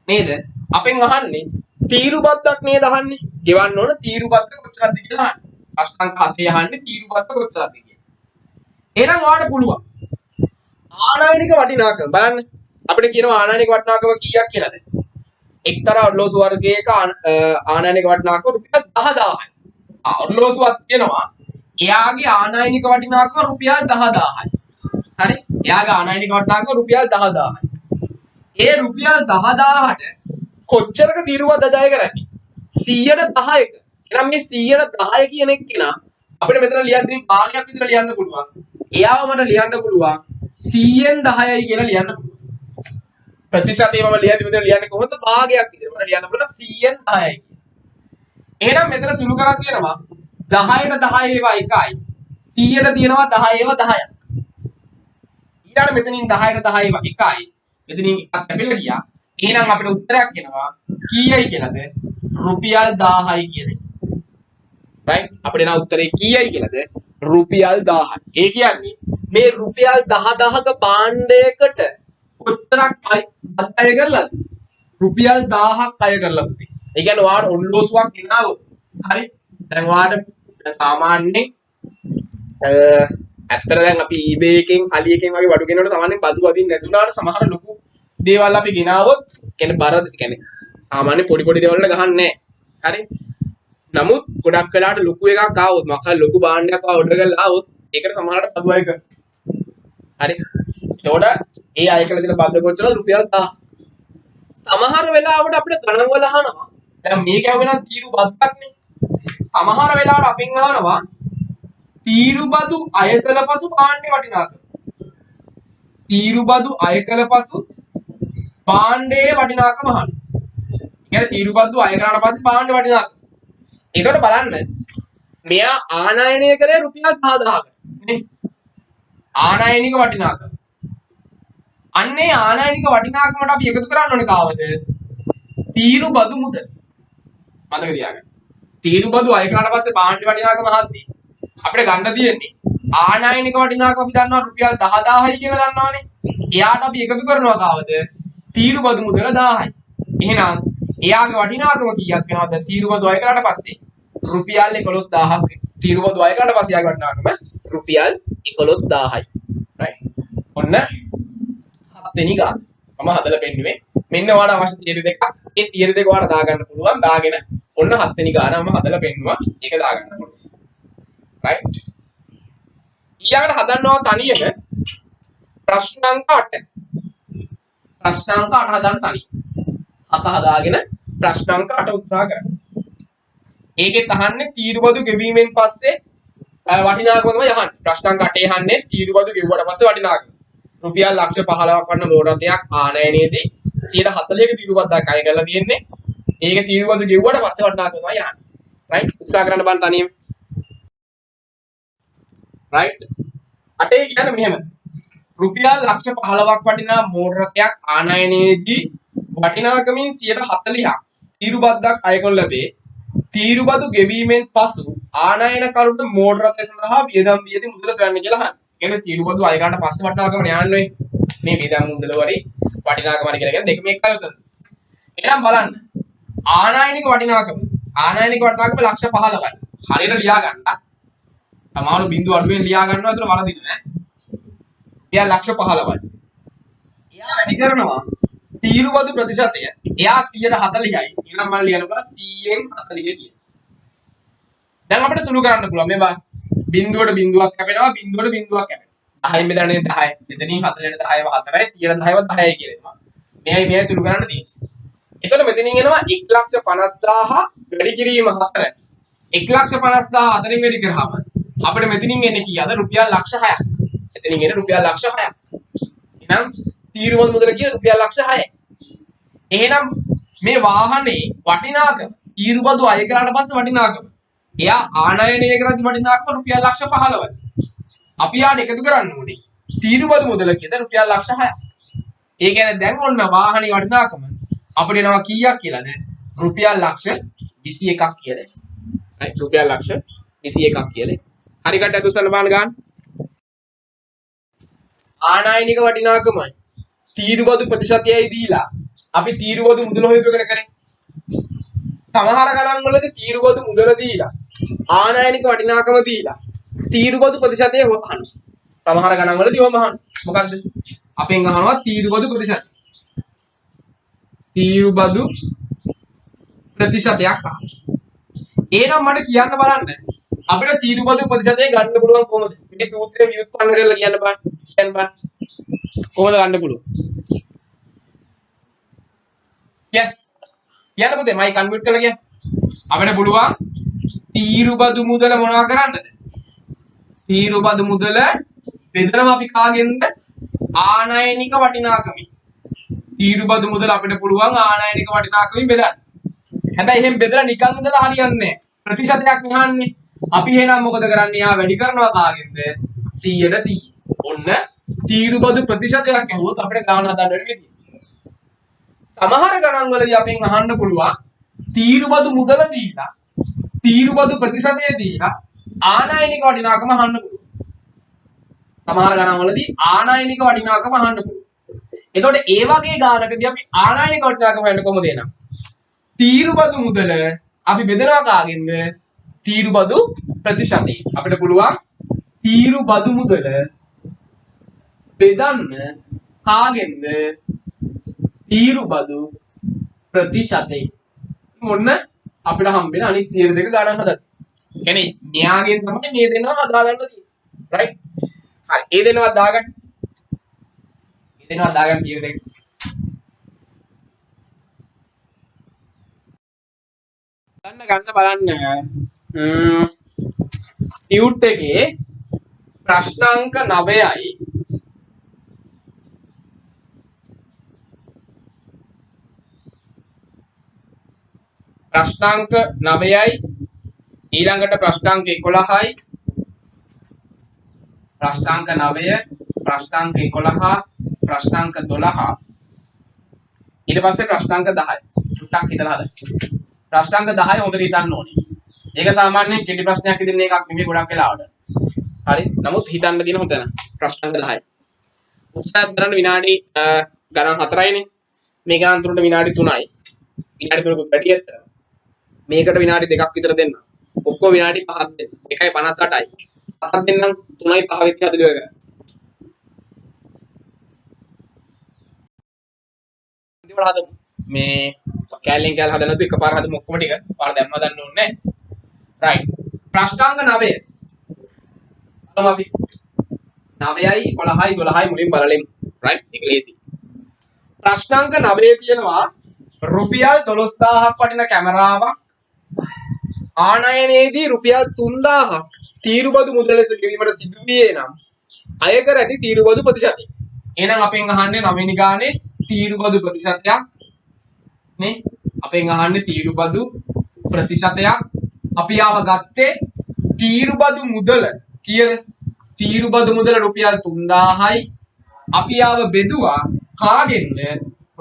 නේද? අපෙන් අහන්නේ තීරුබද්දක් නේද අහන්නේ? ගෙවන්න ඕන තීරුබද්ද කොච්චරද කියලා අහන්නේ. ප්‍රශ්න අංක 7 අහන්නේ තීරුබද්ද කොච්චරද කියලා. එහෙනම් ඔයාලට පුළුවන් ආනයනික වටිනාකම බලන්න. අපිට කියනවා ආනයනික වටිනාකම කීයක් කියලාද? එක්තරා ඔරලෝසු වර්ගයක ආනයනික වටිනාකම රුපියල් 10000යි. ඔරලෝසුවක් කියනවා එයාගේ ආනයනික වටිනාකම රුපියල් 10000යි. හරි? එයාගේ ආනයනික වටිනාකම රුපියල් 10000යි. ඒ රුපියල් 10000ට කොච්චරක තීරුබද්ද ජය කරන්නේ? 110ක. එහෙනම් මේ 110 කියන එක කෙනා අපිට මෙතන ලියන්න තියෙන භාගයක් විතර ලියන්න පුළුවන්. එයාව මට ලියන්න පුළුවන් 100න් 10යි කියලා ලියන්න පුළුවන්. ප්‍රතිශතය මම ලියද්දි මෙතන ලියන්නේ කොහොමද? භාගයක් විතර. මට ලියන්න පුළුවන් 100න් 10යි. එහෙනම් මෙතන සුළු කරක් තියෙනවා 10ට 10 ඒවා 1යි. 100ට තියෙනවා 10 ඒවා 10ක්. ඊළඟ මෙතනින් 10ට 10 ඒවා 1යි. මෙතනින් එකක් කැපිලා ගියා. එහෙනම් අපිට උත්තරයක් එනවා කීයයි කියලාද? රුපියල් 1000යි කියන්නේ. right අපිට එන උත්තරේ කීයයි කියලාද? රුපියල් 1000යි. ඒ කියන්නේ මේ රුපියල් 10000ක භාණ්ඩයකට කොච්චරක් අය කරලාද? රුපියල් 1000ක් අය කරලා පුතේ. ඒ කියන්නේ ඔයාලට ඔල්ලෝසුවක් ගෙනාවොත් හරි. දැන් ඔයාලට සාමාන්‍යයෙන් ඇත්තට දැන් අපි eBay එකෙන් අලියකින් වගේ වඩු ගෙනනකොට සාමාන්‍යයෙන් බදු වදින්න නැතුණාට සමහර ලොකු දේවල් අපි ගෙනාවොත් කියන්නේ බර කියන්නේ සාමාන්‍ය පොඩි දේවල් වල ගහන්නේ නැහැ. හරි. නමුත් ගොඩක් වෙලාවට ලොකු එකක් ආවොත් මොකක් හරි ලොකු භාණ්ඩයක් ඕඩර් කරලා ආවොත් ඒකට සමහරට බදු අය කරනවා. හරි. එතකොට ඒ අය කළ දෙන බද්ද කොච්චරද? රුපියල් 1000. සමහර වෙලාවට අපිට ගණන් වල අහනවා. දැන් මේක ඇහුවෙනම් තීරු බද්දක් නේ. සමහර වෙලාවට අපෙන් අහනවා තීරුබදු අය කළ පසු භාණ්ඩේ වටිනාකම. තීරුබදු අය කළ පසු භාණ්ඩයේ වටිනාකම අහනවා. කියන්නේ තීරුබදු අය කරාට පස්සේ භාණ්ඩේ වටිනාකම. ඒකට බලන්න මෙයා ආනයනය කළේ රුපියල් 10000කට නේ. ආනයනික වටිනාකම. අන්නේ ආනයනික වටිනාකමට අපි එකතු කරන්න ඕනේ කාවද? තීරුබදු මුදල. මතක තියාගන්න. තීරුබදු අය කරාට පස්සේ භාණ්ඩේ වටිනාකම අහද්දී අපිට ගන්න තියෙන්නේ ආනයනික වටිනාකම අපි දන්නවා රුපියල් 10000යි කියලා දන්නවනේ. එයාට අපි එකතු කරනවා කාවද? තීරුබදු මුදල 1000යි. එහෙනම් එයාගේ වටිනාකම කීයක් වෙනවද? තීරුබදු අය කරාට පස්සේ රුපියල් 11000ක්. තීරුබදු අය කරාට පස්සේ එයාගේ වටිනාකම රුපියල් 11000යි. right. ඔන්න හත්වෙනි ගාන. මම හදලා පෙන්නුවේ. මෙන්න ඔයාලට අවශ්‍ය තියරි දෙකක්. ඒ තියරි දෙක ඔයාලට දාගන්න පුළුවන්. දාගෙන ඔන්න හත්වෙනි ගාන මම හදලා පෙන්නුවා. ඒක දාගන්න පුළුවන්. right. ඊළඟට හදන්නවා තනියම ප්‍රශ්න අංක 8. ප්‍රශ්න අංක 8 හදන්න තනියම. 7 හදාගෙන ප්‍රශ්න අංක 8 උත්සාහ කරන්න. ඒකෙත් අහන්නේ තීරුබදු ගෙවීමෙන් පස්සේ වටිනාකම තමයි අහන්නේ. ප්‍රශ්න අංක 8 අහන්නේ තීරුබදු ගෙවුවට පස්සේ වටිනාකම. රුපියල් ලක්ෂ 15ක් වන්න මෝඩරතයක් ආනයනයේදී 140ක තීරුබද්දක් අය කරලා තියෙන්නේ. ඒක තීරුබදු ගෙවුවට පස්සේ වටිනාකම තමයි අහන්නේ. right. උත්සාහ කරන්න බලන්න තනියම. right. 8 කියන්නේ මෙහෙම. රුපියල් ලක්ෂ 15ක් වටිනා මෝඩරතයක් ආනයනයේදී වටිනාකමින් 140ක් තීරුබද්දක් අය කරන ලැබේ. තීරුබදු ගෙවීමෙන් පසු ආනයන කරුට මෝටර රථය සඳහා වියදම් වියදී මුදල සොයන්න කියලා අහන්නේ. කියන්නේ තීරුබදු අය ගන්න පස්සේ වටිනාකම යන්නේ මේ වියදම් මුදල වරේ වටිනාකම හරි කියලා කියන්නේ දෙකම එකයි උතන. එහෙනම් බලන්න. ආනයනික වටිනාකම ලක්ෂ 15යි. හරියට ලියා ගන්න. සමහරව බිංදු අඩුවෙන් ලියා ගන්නවා ඒතර වරදිනවා ඈ. එයා ලක්ෂ 15යි. එයා වැඩි කරනවා තීරුබදු ප්‍රතිශතය. එයා 140යි. එහෙනම් මම ලියන්න පුළුවන් 100න් 40 කියලා. දැන් අපිට සුළු කරන්න පුළුවන්. මේ බලන්න. බිංදුවට බිංදුවක් කැපෙනවා, බිංදුවට බිංදුවක් කැපෙනවා. 10න් බෙදන්නේ 10. මෙතනින් 40ට 10ව 4යි, 100ට 10ව 10යි කියලා එනවා. මෙයයි සුළු කරන්න තියෙන්නේ. එතකොට මෙතනින් එනවා 1,50,000 වැඩි කිරීම 4. 1,50,000 4න් වැඩි කරාම අපිට මෙතනින් එන්නේ කීයද? රුපියල් ලක්ෂ 6ක්. මෙතනින් එන්නේ රුපියල් ලක්ෂ 6ක්. එහෙනම් තීරුබදු මුදල කිය රුපියල් ලක්ෂ 6යි. එහෙනම් මේ වාහනේ වටිනාකම තීරුබදු අය කරාට පස්සේ වටිනාකම එයා ආනයනය කරද්දි වටිනාකම රුපියල් ලක්ෂ 15යි. අපි යාට එකතු කරන්න ඕනේ තීරුබදු මුදල කියද රුපියල් ලක්ෂ 6ක්. ඒ කියන්නේ දැන් ඔන්න වාහනේ වටිනාකම අපිට එනවා කීයක් කියලාද? රුපියල් ලක්ෂ 21ක් කියලා. හරි රුපියල් ලක්ෂ 21ක් කියලා. හරි කට අතුස්සන්න බලන්න ගන්න. ආනයනික වටිනාකමයි තීරුබදු ප්‍රතිශතයයි දීලා අපි තීරුබදු මුදල හොයපගෙන කරේ. සමහර ගණන් වලදී තීරුබදු මුදල දීලා ආනයනික වටිනාකම දීලා තීරුබදු ප්‍රතිශතය හොයන්න. සමහර ගණන් වලදී ඔහම අහන්න. මොකද්ද? අපෙන් අහනවා තීරුබදු ප්‍රතිශතය. තීරුබදු ප්‍රතිශතයක් අහන්න. එහෙනම් මට කියන්න බලන්න. අපිට තීරුබදු ප්‍රතිශතය ගන්න පුළුවන් කොහොමද? මේ සූත්‍රය ව්‍යුත්පන්න කරලා කියන්න බෑ. කියන්න බෑ. කොහොමද ගන්න පුළුවන්? කියන්න පුතේ මයි කන්වර්ට් කරලා කියන්න. අපිට පුළුවන් තීරුබදු මුදල මොනවා කරන්නද? තීරුබදු මුදල බෙදනවා අපි කාගෙන්ද? ආනයනික වටිනාකමින්. තීරුබදු මුදල අපිට පුළුවන් ආනයනික වටිනාකමින් බෙදන්න. හැබැයි එහෙම බෙදලා නිකන් ඉඳලා හරියන්නේ නැහැ. ප්‍රතිශතයක් නහන්නේ. අපි එහෙනම් මොකද කරන්නේ? යා වැඩි කරනවා කාගෙන්ද? 100ට 100. ඔන්න තීරුබදු ප්‍රතිශතයක් ඇහුවොත් අපිට ගාන හදන්න වෙන්නේ. සමහර ගණන් වලදී අපෙන් අහන්න පුළුවන් තීරුබදු මුදල දීලා තීරුබදු ප්‍රතිශතය දීලා ආනයනික වටිනාකම අහන්න පුළුවන්. සමහර ගණන් වලදී ආනයනික වටිනාකම අහන්න පුළුවන්. එතකොට ඒ වගේ ගානකදී අපි ආනයනික වටිනාකම හොයන්න කොහොමද එනවා? තීරුබදු මුදල අපි බෙදනවා කාගෙන්ද? තීරුබදු ප්‍රතිශතය. අපිට පුළුවන් තීරුබදු මුදල බෙදන්න කාගෙන්ද? තීරුබදු ප්‍රතිශතය. මොන්න අපිට හම්බෙන අනිත් තීර දෙක ගණන් හදන්න. කියන්නේ මෙයාගෙන් තමයි මේ දෙන්නව හදාගන්න තියෙන්නේ. රයිට්? හරි. ඒ දෙන්නව දාගන්න. මේ දෙන්නව දාගන්න තීර දෙක. ගන්න බලන්න. ටියුට් එකේ ප්‍රශ්නාංක 9යි ප්‍රශ්නාංක 9යි ඊළඟට ප්‍රශ්නාංක 11යි ප්‍රශ්නාංක 9 ප්‍රශ්නාංක 11 ප්‍රශ්නාංක 12 ඊට පස්සේ ප්‍රශ්නාංක 10යි චුට්ටක් හිතලා හදන්න. ප්‍රශ්නාංක 10 හොඳට හිතන්න ඕනේ. ඒක සාමාන්‍යයෙන් කෙටි ප්‍රශ්නයක් ඉදින් එකක් නෙමෙයි ගොඩක් වෙලාවට. හරි. නමුත් හිතන්න දින හොඳ නැහැ. ප්‍රශ්නාංක 10යි. උත්සාහ කරන්න විනාඩි ගණන් 4යිනේ. මේ ගණන් තුනට විනාඩි 3යි. විනාඩි 3කට වැඩි ඇත්තට. මේකට විනාඩි 2ක් විතර දෙන්න. ඔක්කොම විනාඩි 5ක් දෙන්න. 1.58යි. 5ක් දෙන්නම් 3යි 5 විතර අද ඉවර කරන්න. ඉතින් හදමු. මේ කැලෙන් කැල හදන්න තු එකපාර හදමු ඔක්කොම ටික. පාර දැම්ම දන්න ඕනේ නැහැ. රයිට්. ප්‍රශ්නාංක 9. බලමු අපි. 9යි 11යි 12යි මුලින් බලලෙමු. රයිට්. ඒක ලේසි. ප්‍රශ්නාංක 9 තියෙනවා රුපියල් 12000ක් වටින කැමරාවක් ආනයනයේදී රුපියල් 3000ක් තීරුබදු මුදල ලෙස ගෙවීමට සිදු වියේ නම් අය කර ඇති තීරුබදු ප්‍රතිශතය. එහෙනම් අපෙන් අහන්නේ 9 වෙනි ගානේ තීරුබදු ප්‍රතිශතයක් නේ. අපෙන් අහන්නේ තීරුබදු ප්‍රතිශතයක්. අපි ආව ගත්තේ තීරුබදු මුදල කියන තීරුබදු මුදල රුපියල් 3000යි. අපි ආව බෙදුවා කාගෙන්ද?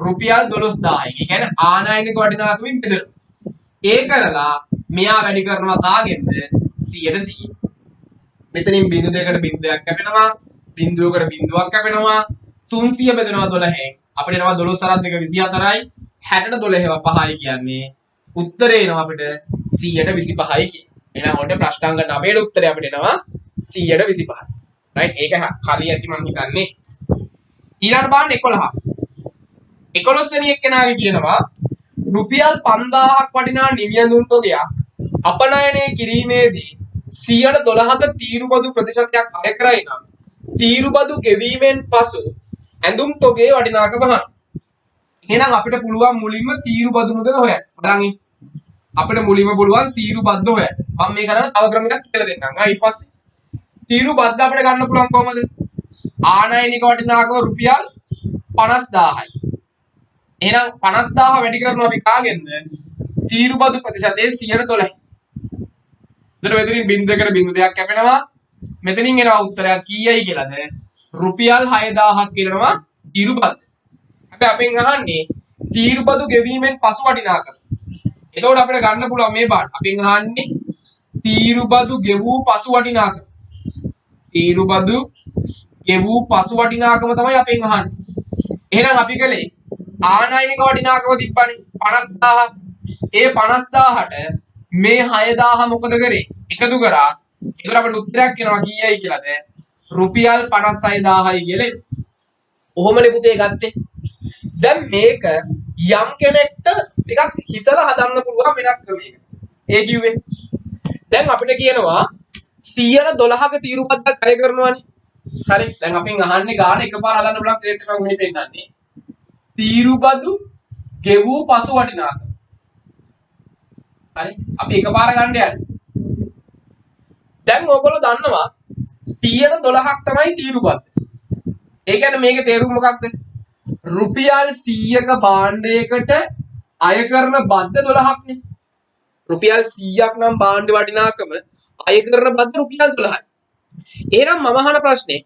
රුපියල් 12000යි. ඒ කියන්නේ ආනයනික වටිනාකමින් බෙදලා. ඒ කරලා මෙයා වැඩි කරනවා කාගෙන්ද? 100ට 100. මෙතනින් බිංදු දෙකකට බිංදුවක් කැපෙනවා. බිංදුවකට බිංදුවක් කැපෙනවා. 300 බෙදෙනවා 12න්. අපිට එනවා 12 සරත් දෙක 24යි. 60ට 12 5යි කියන්නේ උත්තරේ එනවා අපිට 125යි කියන්නේ. එහෙනම් ඔන්න ප්‍රශ්නාංක 9 ේ උත්තරේ අපිට එනවා 125යි. රයිට්? ඒක හරි ඇති මම හිතන්නේ. ඊළඟ බලන්න 11. 11 වෙනි එක්කෙනාගේ කියනවා රුපියල් 5000ක් වටිනා නිවියඳුන් තොගයක් අපනයනය කිරීමේදී 112ක තීරුබදු ප්‍රතිශතයක් අය කරයි නම් තීරුබදු ගෙවීමෙන් පසු ඇඳුම් තොගේ වටිනාකම අහන්න. එහෙනම් අපිට පුළුවන් මුලින්ම තීරු බදු මුදල හොයන්න. බලන්න අපිට මුලින්ම පුළුවන් තීරු බද්ද හොයන්න. මම මේ කරන්නේ තව ක්‍රමයකට කියලා දෙන්නම්. ඊට පස්සේ තීරු බද්ද අපිට ගන්න පුළුවන් කොහමද? ආනයනික වටිනාකම රුපියල් 50000යි. එහෙනම් 50000 වැඩි කරනවා අපි කාගෙන්ද? තීරු බදු ප්‍රතිශතයේ 112යි. එතකොට මෙතනින් බිංදුවකට බිංදු දෙකක් කැපෙනවා. මෙතනින් එනවා උත්තරයක් කීයයි කියලාද? රුපියල් 6000ක් කියනවා තීරු බද්ද. හැබැයි අපෙන් අහන්නේ තීරු බදු ගෙවීමෙන් පසු වටිනාකම. එතකොට අපිට ගන්න පුළුවන් මේ බාන. අපෙන් අහන්නේ තීරු බදු ගෙවූ පසු වටිනාකම. තීරු බදු ගෙවූ පසු වටිනාකම තමයි අපෙන් අහන්නේ. එහෙනම් අපි කලේ ආනයනික වටිනාකම තිබ්බනේ 50000. ඒ 50000ට මේ 6000 මොකද කරේ? එකතු කරා. ඒකට අපිට උත්තරයක් එනවා කීයයි කියලාද? රුපියල් 56000යි කියලා. ඔහොමනේ පුතේ ගත්තේ. දැන් මේක යම් කෙනෙක්ට ටිකක් හිතලා හදන්න පුළුවන් වෙනස් ක්‍රමයකට. ඒ කිව්වේ දැන් අපිට කියනවා 112ක තීරු බද්දක් අය කරනවානේ. හරි. දැන් අපෙන් අහන්නේ ගාන එකපාර හදන්න පුළුවන් ක්‍රේට් එකක් මෙහි පෙන්නන්නේ. තීරු බදු ගෙවූ පසු වටිනාකම. හරි. අපි එකපාර ගන්න යන්නේ. දැන් ඕගොල්ලෝ දන්නවා 112ක් තමයි තීරු බද්ද. ඒ කියන්නේ මේකේ තේරුම මොකක්ද? රුපියල් 100ක භාණ්ඩයකට අය කරන බද්ද 12ක්නේ. රුපියල් 100ක් නම් භාණ්ඩ වටිනාකම අය කරන බද්ද රුපියල් 12යි. එහෙනම් මම අහන ප්‍රශ්නේ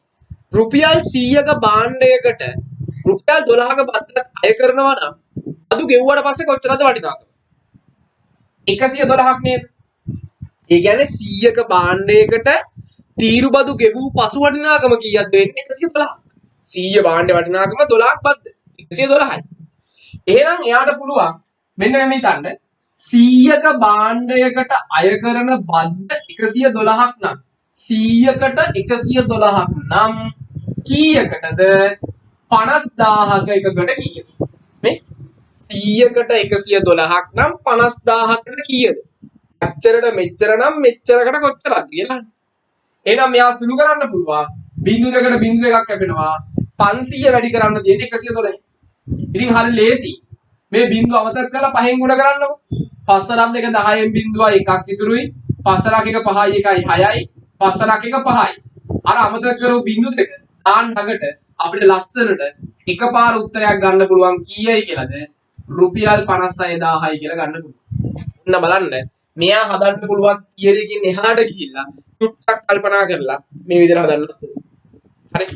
රුපියල් 100ක භාණ්ඩයකට රුපියල් 12ක බද්දක් අය කරනවා නම් අදු ගෙවුවට පස්සේ කොච්චරද වටිනාකම? 112ක් නේද? ඒ කියන්නේ 100ක භාණ්ඩයකට තීරු බදු ගෙවූ පසු වටිනාකම කීයක්ද වෙන්නේ? 112ක්. 100 භාණ්ඩ වටිනාකම 12ක් බද්ද 112යි. එහෙනම් එයාට පුළුවන් මෙන්න මෙහෙම හිතන්න 100ක භාණ්ඩයකට අය කරන බද්ද 112ක් නම් 100කට 112ක් නම් කීයකටද 50000ක එකකට කීයද? මේ 100කට 112ක් නම් 50000කට කීයද? අච්චරට මෙච්චර නම් මෙච්චරකට කොච්චරද කියලා. එහෙනම් මෙයා සුළු කරන්න පුළුවන්. බිංදු දෙකට බිංදු එකක් කැපෙනවා. 500 වැඩි කරන්න තියෙන්නේ 112. ඉතින් හරි ලේසි. මේ බිංදු අමතක කරලා 5න් ගුණ කරන්නකො. 5 රම් දෙක 10න් බිංදුවයි එකක් ඉතුරුයි. 5 රක් එක 5යි එකයි 6යි. 5 රක් එක 5යි. අර අමතක කරපු බිංදු දෙක දාන්න ළඟට අපිට ලස්සනට එකපාර උත්තරයක් ගන්න පුළුවන් කීයයි කියලාද? රුපියල් 56000යි කියලා ගන්න පුළුවන්. ඔන්න බලන්න. මෙයා හදන්න පුළුවන් තියරි එකකින් එහාට ගිහිල්ලා චුට්ටක් කල්පනා කරලා මේ විදිහට හදන්න පුළුවන්. හරි.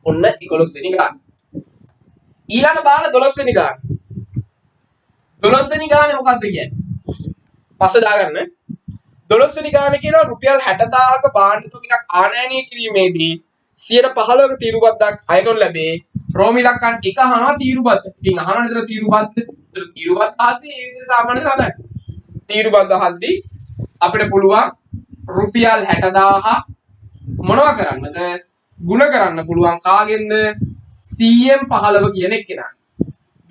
ඔන්න 11 වෙනි ගාන. ඊළඟ බාන 12 වෙනි ගාන. 12 වෙනි ගානේ මොකක්ද කියන්නේ? පස්ස දාගන්න. 12 වෙනි ගානේ කියනවා රුපියල් 60000ක භාණ්ඩ තුනක් ආනයනය කිරීමේදී 15%ක තීරු බද්දක් අය කරනු ලැබේ. රෝම ඉලක්කම් එක අහනවා තීරු බද්ද. ඉතින් අහනවා නේද තීරු බද්ද? ඒතර තීරු බද්ද ආදී මේ විදිහට සාමාන්‍යයෙන් හදන්න. තීරු බද්ද හද්දී අපිට පුළුවන් රුපියල් 60000 මොනවා කරන්නද? ಗುಣ කරන්න පුළුවන් කාගෙන්ද? 100න් 15 කියන එක්කෙනා.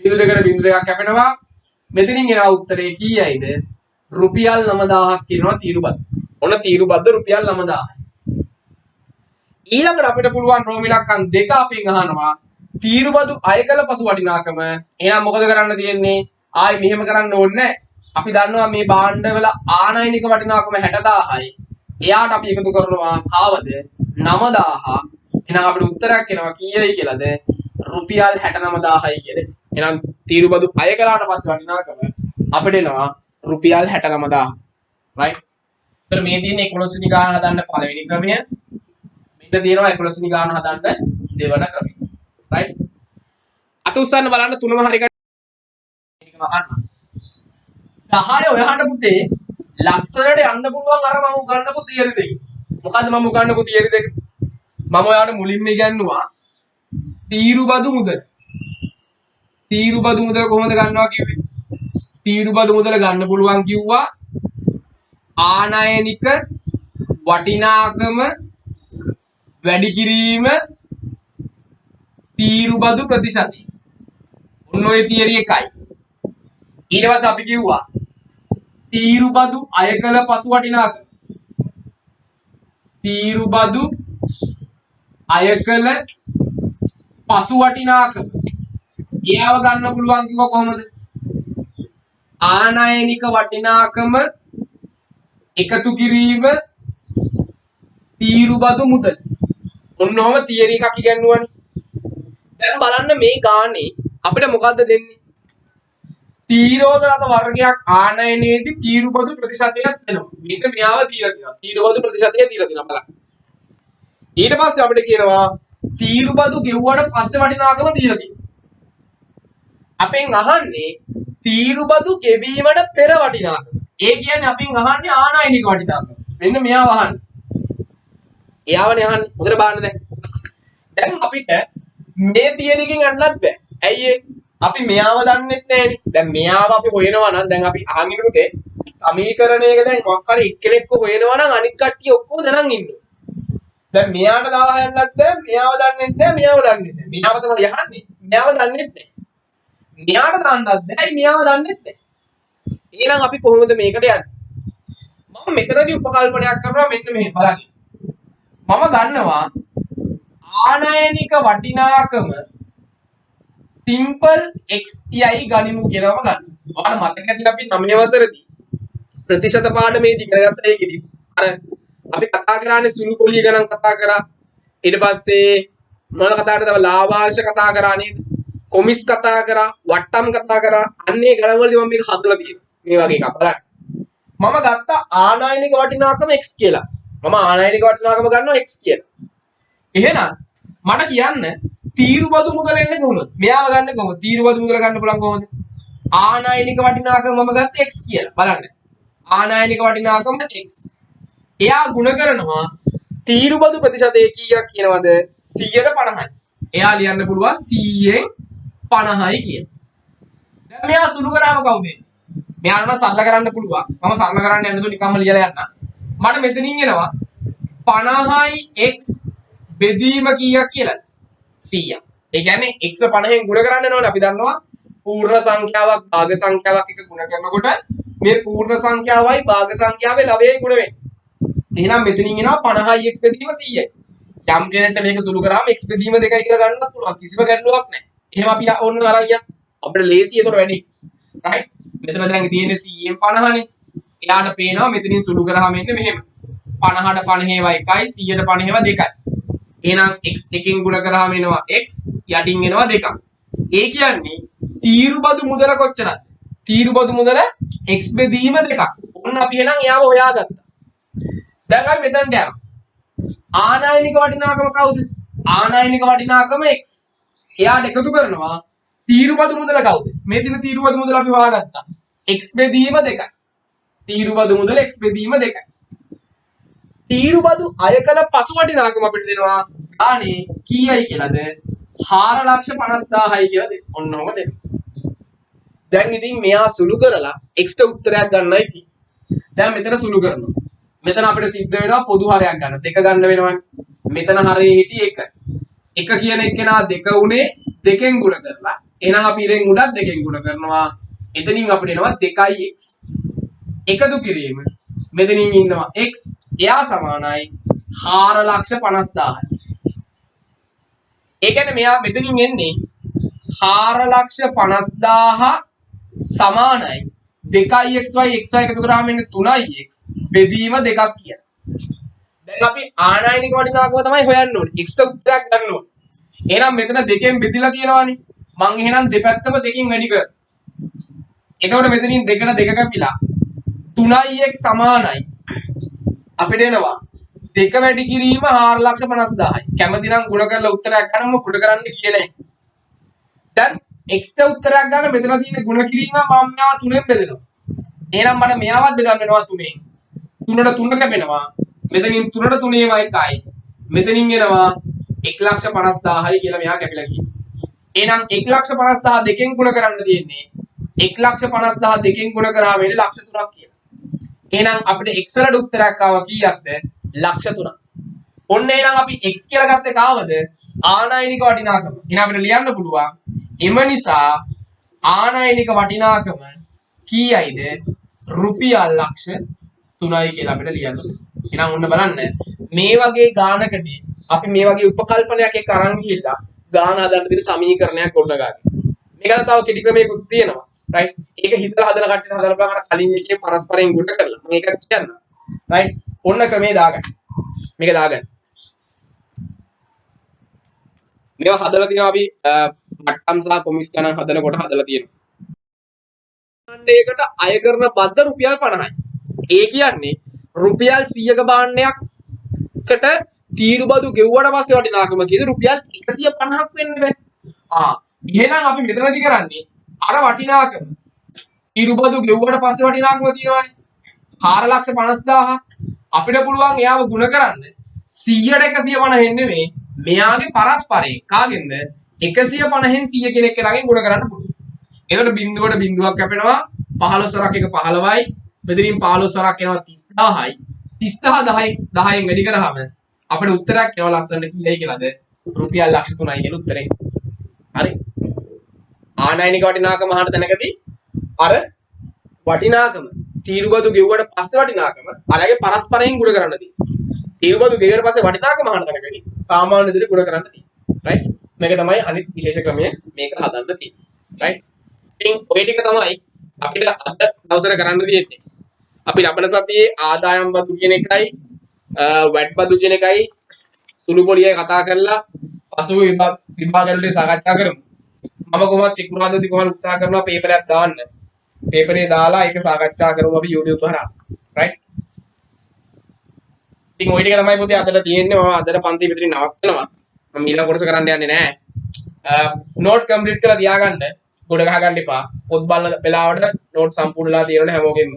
බිංදු දෙකට බිංදු දෙකක් කැපෙනවා. මෙතනින් එන උත්තරේ කීයයිද? රුපියල් 9000ක් කියනවා තීරු බද්ද. ඔන්න තීරු බද්ද රුපියල් 9000යි. ඊළඟට අපිට පුළුවන් රෝම ඉලක්කම් දෙක අපෙන් අහනවා තීරු බදු අය කළ පසු වටිනාකම. එහෙනම් මොකද කරන්න තියෙන්නේ? ආයි මෙහෙම කරන්න ඕනේ නැහැ. අපි දන්නවා මේ භාණ්ඩවල ආනයනික වටිනාකම 60000යි. එයාට අපි එකතු කරනවා කාවද? 9000. එහෙනම් අපිට උත්තරයක් එනවා කීයයි කියලාද? රුපියල් 69000යි කියලා. එහෙනම් තීරු බදු අය කළාට පස්සේ වටිනාකම අපිට එනවා රුපියල් 69000. right? ඒතර මේ තියෙන්නේ 11 වෙනි ගාන හදන්න පළවෙනි ක්‍රමය. මෙන්න තියෙනවා 11 වෙනි ගාන හදන්න දෙවන ක්‍රමය. right? අත උස්සන්න බලන්න තුනම හරි එකම අහන්න. 10 ඔයහට පුතේ ලස්සනට යන්න පුළුවන් අර මම උගන්වපු තියරි දෙක. මොකද්ද මම උගන්වපු තියරි දෙක? මම ඔයාලට මුලින්ම ඉගන්නුවා තීරු බදු මුදල. තීරු බදු මුදල කොහොමද ගන්නවා කිව්වේ? තීරු බදු මුදල ගන්න පුළුවන් කිව්වා ආනයනික වටිනාකම වැඩි කිරීම තීරු බදු ප්‍රතිශතය. ඔන්න ඔය තියරි එකයි. ඊට පස්සේ අපි කිව්වා තීරු බදු අය කළ පසු වටිනාකම. තීරු බදු අය කළ පසු වටිනාකම. එයාව ගන්න පුළුවන් කිව්ව කොහොමද? ආනයනික වටිනාකම එකතු කිරීම තීරුබදු මුදල්. ඔන්නෝම තියරි එකක් ඉගෙනුවානේ. දැන් බලන්න මේ ගානේ අපිට මොකද්ද දෙන්නේ? තීරෝධනක වර්ගයක් ආනයනයේදී තීරුබදු ප්‍රතිශතයක් දෙනවා. මේක මෙයාව දීලා තියෙනවා. තීරුබදු ප්‍රතිශතය දීලා තියෙනවා බලන්න. ඊට පස්සේ අපිට කියනවා තීරුබදු ගෙවුවට පස්සේ වටිනාකම දීලා තියෙනවා. අපෙන් අහන්නේ තීරුබදු ගෙවීමට පෙර වටිනාකම. ඒ කියන්නේ අපෙන් අහන්නේ ආනයනික වටිනාකම. මෙන්න මෙයාව අහන්නේ. එයාවනේ අහන්නේ. හොඳට බලන්න දැන්. දැන් අපිට මේ තියරියකින් යන්නත් බෑ. ඇයි ඒ? අපි මෙයාව දන්නෙත් නෑනේ. දැන් මෙයාව අපි හොයනවා නම් දැන් අපි අහන් ඉන්නකොට සමීකරණයක දැන් මොකක් හරි එක්කෙනෙක්ව හොයනවා නම් අනිත් කට්ටිය ඔක්කොම දැනන් ඉන්නවා. දැන් මෙයාට දාව හයන්නත් බෑ. මෙයාව දන්නෙත් නෑ. මෙයාව දන්නෙත් නෑ. මෙයාව තමයි යහන්නේ. මෙයාව දන්නෙත් නෑ. මෙයාට දාන්නත් බෑ. මෙයාව දන්නෙත් නෑ. එහෙනම් අපි කොහොමද මේකට යන්නේ? මම මෙතනදී උපකල්පනයක් කරනවා මෙන්න මෙහෙම බලන්න. මම ගන්නවා ආනයනික වටිනාකම සිම්පල් xi ගනිමු කියලාම ගන්න. ඔයාලට මතක ඇතිලා අපි 9 වසරේදී ප්‍රතිශත පාඩමේදී කරගත්ත එකේදී අර අපි කතා කරානේ සුළු පොලිය ගණන් කතා කරා. ඊට පස්සේ මොනවද කතා කරා? තව ලාභාංශ කතා කරා නේද? කොමිස් කතා කරා, වට්ටම් කතා කරා. අන්නේ ගණන් වලදී මම මේක හදලා තියෙනවා. මේ වගේ එකක් බලන්න. මම ගත්ත ආනයනික වටිනාකම x කියලා. මම ආනයනික වටිනාකම ගන්නවා x කියලා. එහෙනම් මට කියන්න තීරුබදු මුදල එන්නේ කොහොමද? මෙයාව ගන්න කොහොමද? තීරුබදු මුදල ගන්න පුළුවන් කොහොමද? ආනයනික වටිනාකම මම ගත්තේ x කියලා. බලන්න. ආනයනික වටිනාකම x. එයා ගුණ කරනවා තීරුබදු ප්‍රතිශතය කීයක් කියනවද? 150යි. එයා ලියන්න පුළුවන් 100න් 50යි කියලා. දැන් මෙයා සුළු කරාම කවුද? මෙයාට නම් සරල කරන්න පුළුවන්. මම සරල කරන්න යන්න දු නිකම්ම ලියලා යන්න. මට මෙතනින් එනවා 50යි x බෙදීම කීයක් කියලා? 100ක්. ඒ කියන්නේ x 50න් ගුණ කරන්න ඕනේ. අපි දන්නවා පූර්ණ සංඛ්‍යාවක් භාග සංඛ්‍යාවක් එක ගුණ කරනකොට මේ පූර්ණ සංඛ්‍යාවයි භාග සංඛ්‍යාවේ ලවයයි ගුණ වෙන්නේ. එහෙනම් මෙතනින් එනවා 50යි x බෙදීම 100යි. යම් කෙනෙක්ට මේක සුළු කරාම x බෙදීම 2යි කියලා ගන්නත් පුළුවන්. කිසිම ගැටලුවක් නැහැ. එහෙම අපි ඕන්න අරන් යන්න. අපිට ලේසි ඒතර වැඩි. රයිට්? මෙතන දැන් තියෙන්නේ 100න් 50නේ. එයාට පේනවා මෙතනින් සුළු කරාම එන්නේ මෙහෙම. 50ට 50 ඒවා 1යි 100ට 50 ඒවා 2යි. එහෙනම් x එකෙන් ගුණ කරාම එනවා x යටින් එනවා 2ක්. ඒ කියන්නේ තීරුබදු මුදල කොච්චරද? තීරුබදු මුදල x බෙදීම 2ක්. ඔන්න අපි එහෙනම් එයාව හොයාගත්තා. දැන් අපි මෙතනට යනවා. ආනයනික වටිනාකම කවුද? ආනයනික වටිනාකම x. එයාට එකතු කරනවා තීරුබදු මුදල කවුද? මේ දින තීරුබදු මුදල අපි හොයාගත්තා. x බෙදීම 2යි. තීරුබදු මුදල x බෙදීම 2යි. තීරුබදු අය කළ පසු වටිනාකම අපිට දෙනවා ගානේ කීයයි කියලාද? 4,50,000යි කියලා දෙන්න. ඔන්න ඔහම දෙන්න. දැන් ඉතින් මෙයා සුළු කරලා x ට උත්තරයක් ගන්නයි තියෙන්නේ. දැන් මෙතන සුළු කරනවා. මෙතන අපිට සිද්ධ වෙනවා පොදු හරයක් ගන්න. දෙක ගන්න වෙනවනේ. මෙතන හරේ හිටි 1. 1 කියන එකේනා 2 උනේ 2කින් ගුණ කරලා. එහෙනම් අපි ඉරෙන් උඩත් 2කින් ගුණ කරනවා. එතනින් අපිට එනවා 2x. එකතු කිරීම මෙතනින් ඉන්නවා x. එයා සමානයි 4,50,000යි. ඒ කියන්නේ මෙයා මෙතනින් එන්නේ 4,50,000 සමානයි 2xy xy එකතු කරාම එන්නේ 3x බෙදීම 2ක් කියලා. දැන් අපි ආනයනික වටිනාකම තමයි හොයන්න ඕනේ. x ට උත්තරයක් ගන්න ඕනේ. එහෙනම් මෙතන 2කින් බෙදිලා කියනවානේ. මං එහෙනම් දෙපැත්තම 2කින් වැඩි කර. එතකොට මෙතනින් 2ට 2 කැපිලා 3x සමානයි අපිට එනවා 2 වැඩි කිරීම 4,50,000යි. කැමති නම් ගුණ කරලා උත්තරයක් ගන්නම කුඩ කරන්න කියන්නේ. දැන් x ට උත්තරයක් ගන්න මෙතන තියෙන ගුණ කිරීම මම මෙයාව 3ෙන් බෙදෙනවා. එහෙනම් මට මෙයාවත් බෙදන්න වෙනවා 3ෙන්. 3ට 3 කැපෙනවා. මෙතනින් 3ට 3 ඒවා 1යි. මෙතනින් එනවා 1,50,000යි කියලා මෙයා කැපිලා කියනවා. එහෙනම් 1,50,000 දෙකෙන් ගුණ කරන්න තියෙන්නේ 1,50,000 දෙකෙන් ගුණ කරාම එන්නේ ලක්ෂ 3ක් කියලා. එහෙනම් අපිට x වලට උත්තරයක් ආවා කීයක්ද? ලක්ෂ 3ක්. ඔන්න එහෙනම් අපි x කියලා ගත්තේ කාවද? ආනයනික වටිනාකම. එහෙනම් අපිට ලියන්න පුළුවන් එම නිසා ආනයනික වටිනාකම කීයයිද? රුපියල් ලක්ෂ 3යි කියලා අපිට ලියන්න. එහෙනම් ඔන්න බලන්න මේ වගේ ගානකදී අපි මේ වගේ උපකල්පනයක් එක්ක අරන් ගිහිල්ලා ගාන හදන්න දෙන සමීකරණයක් ගොඩනගා ගන්න. ඒකට තව කෙටි ක්‍රමයකුත් තියෙනවා. රයිට්. ඒක හිතලා හදන කට්ටියට හදලා බලන්න කලින් එකේ පරස්පරයෙන් ගුණ කරලා මම ඒක කියන්න. රයිට්. ඔන්න ක්‍රමේ දාගන්න. මේක දාගන්න. මේවා හදලා තියෙනවා අපි මට්ටම් සහ කොමිස් ගණන් හදනකොට හදලා තියෙනවා. භාණ්ඩයකට අය කරන බද්ද රුපියල් 50යි. ඒ කියන්නේ රුපියල් 100ක භාණ්ඩයකට තීරු බදු ගෙවුවට පස්සේ වටිනාකම කීයද රුපියල් 150ක් වෙන්න බෑ. එහෙනම් අපි මෙතනදී කරන්නේ අර වටිනාකම තීරු බදු ගෙවුවට පස්සේ වටිනාකම තියෙනවානේ 4,50,000 අපිට පුළුවන් එයාව ගුණ කරන්න 100ට 150 නෙමෙයි මෙයාගේ පරස්පරයෙන් කාගෙන්ද 150න් 100 කෙනෙක් ළඟින් ගුණ කරන්න පුළුවන්. එතකොට බිඳුවට බිඳුවක් කැපෙනවා 15 වරක් එක 15යි මෙතනින් 15 වරක් එනවා 30000යි 30000 10න් වැඩි කරාම අපිට උත්තරයක් එනවා ලස්සනට කීයයි කියලාද රුපියල් ලක්ෂ 3යි කියලා උත්තරේ. හරි. ආනයනික වටිනාකම අහන තැනකදී අර වටිනාකම තීරුබදු ගෙවුවට පස්සේ වටිනාකම අරගේ පරස්පරයෙන් ගුණ කරන්න තියෙනවා. තීරුබදු ගෙවුවට පස්සේ වටිනාකම අහන තැනකදී සාමාන්‍ය විදිහට ගුණ කරන්න තියෙනවා. රයිට්. මේක තමයි අනිත් විශේෂ ක්‍රමය මේක හදන්න තියෙන්නේ. රයිට්. ඉතින් ඔය ටික තමයි අපිට අද දවසට කරන්න තියෙන්නේ. අපි ලබන සතියේ ආදායම් බදු කියන එකයි වැට් බදු කියන එකයි සුළු පොලියයි කතා කරලා පසුව විභාගවලදී සාකච්ඡා කරමු. මම කොහොමද සිකුරාදාදී කොහොමද උත්සාහ කරනවා පේපරයක් දාන්න. පේපරේ දාලා ඒක සාකච්ඡා කරමු අපි YouTube හරහා. රයිට්. ඉතින් ওই ටික තමයි පුතේ අදට තියෙන්නේ. මම අදට පන්ති විතරේ නවත්තනවා. මම ඊළඟ කොටස කරන්න යන්නේ නැහැ. නෝට් කම්ප්ලීට් කරලා තියාගන්න. ගොඩ ගහ ගන්න එපා. පොත් බලන වෙලාවට නෝට් සම්පූර්ණලා තියෙනවනේ හැමෝගෙම.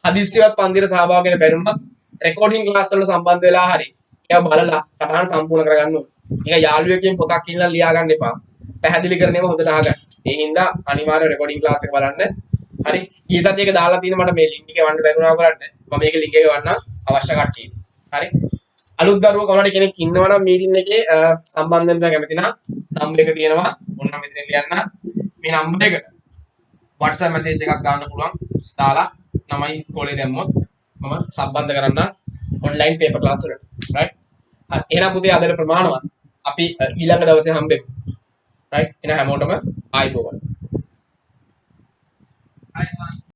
හදිස්සියවත් පන්තියට සහභාගී වෙන්න බැරි වුණත් රෙකෝඩින් ක්ලාස් වල සම්බන්ධ වෙලා හරි ඒවා බලලා සටහන් සම්පූර්ණ කරගන්න ඕනේ. ඒක යාළුවෙක්ගෙන් පොතක් ඉන්නලා ලියා ගන්න එපා. පැහැදිලි කරන ඒවා හොඳට අහගන්න. ඒ හින්දා අනිවාර්ය රෙකෝඩින් ක්ලාස් එක බලන්න. හරි. ඊ සතියේක දාලා තියෙන මට මේ ලින්ක් එක වන්න බැරුණා කරන්න. මම මේක ලින්ක් එක වන්න අවශ්‍ය කට්ටිය. හරි. අලුත් දරුවෝ කවුරුහරි කෙනෙක් ඉන්නවා නම් මීටින් එකේ සම්බන්ධ වෙන්න කැමති නම් නම්බර් එක තියෙනවා. ඔන්න මෙතන ලියන්න. මේ නම්බර් එකට WhatsApp message එකක් දාන්න පුළුවන්. දාලා නමයි ඉස්කෝලේ දැම්මොත් මම සම්බන්ධ කරන්න online paper class වලට. right? හරි. එහෙනම් පුතේ අදට ප්‍රමාණවත්. අපි ඊළඟ දවසේ හම්බෙමු. right? එහෙනම් හැමෝටම ආයිබෝවන්.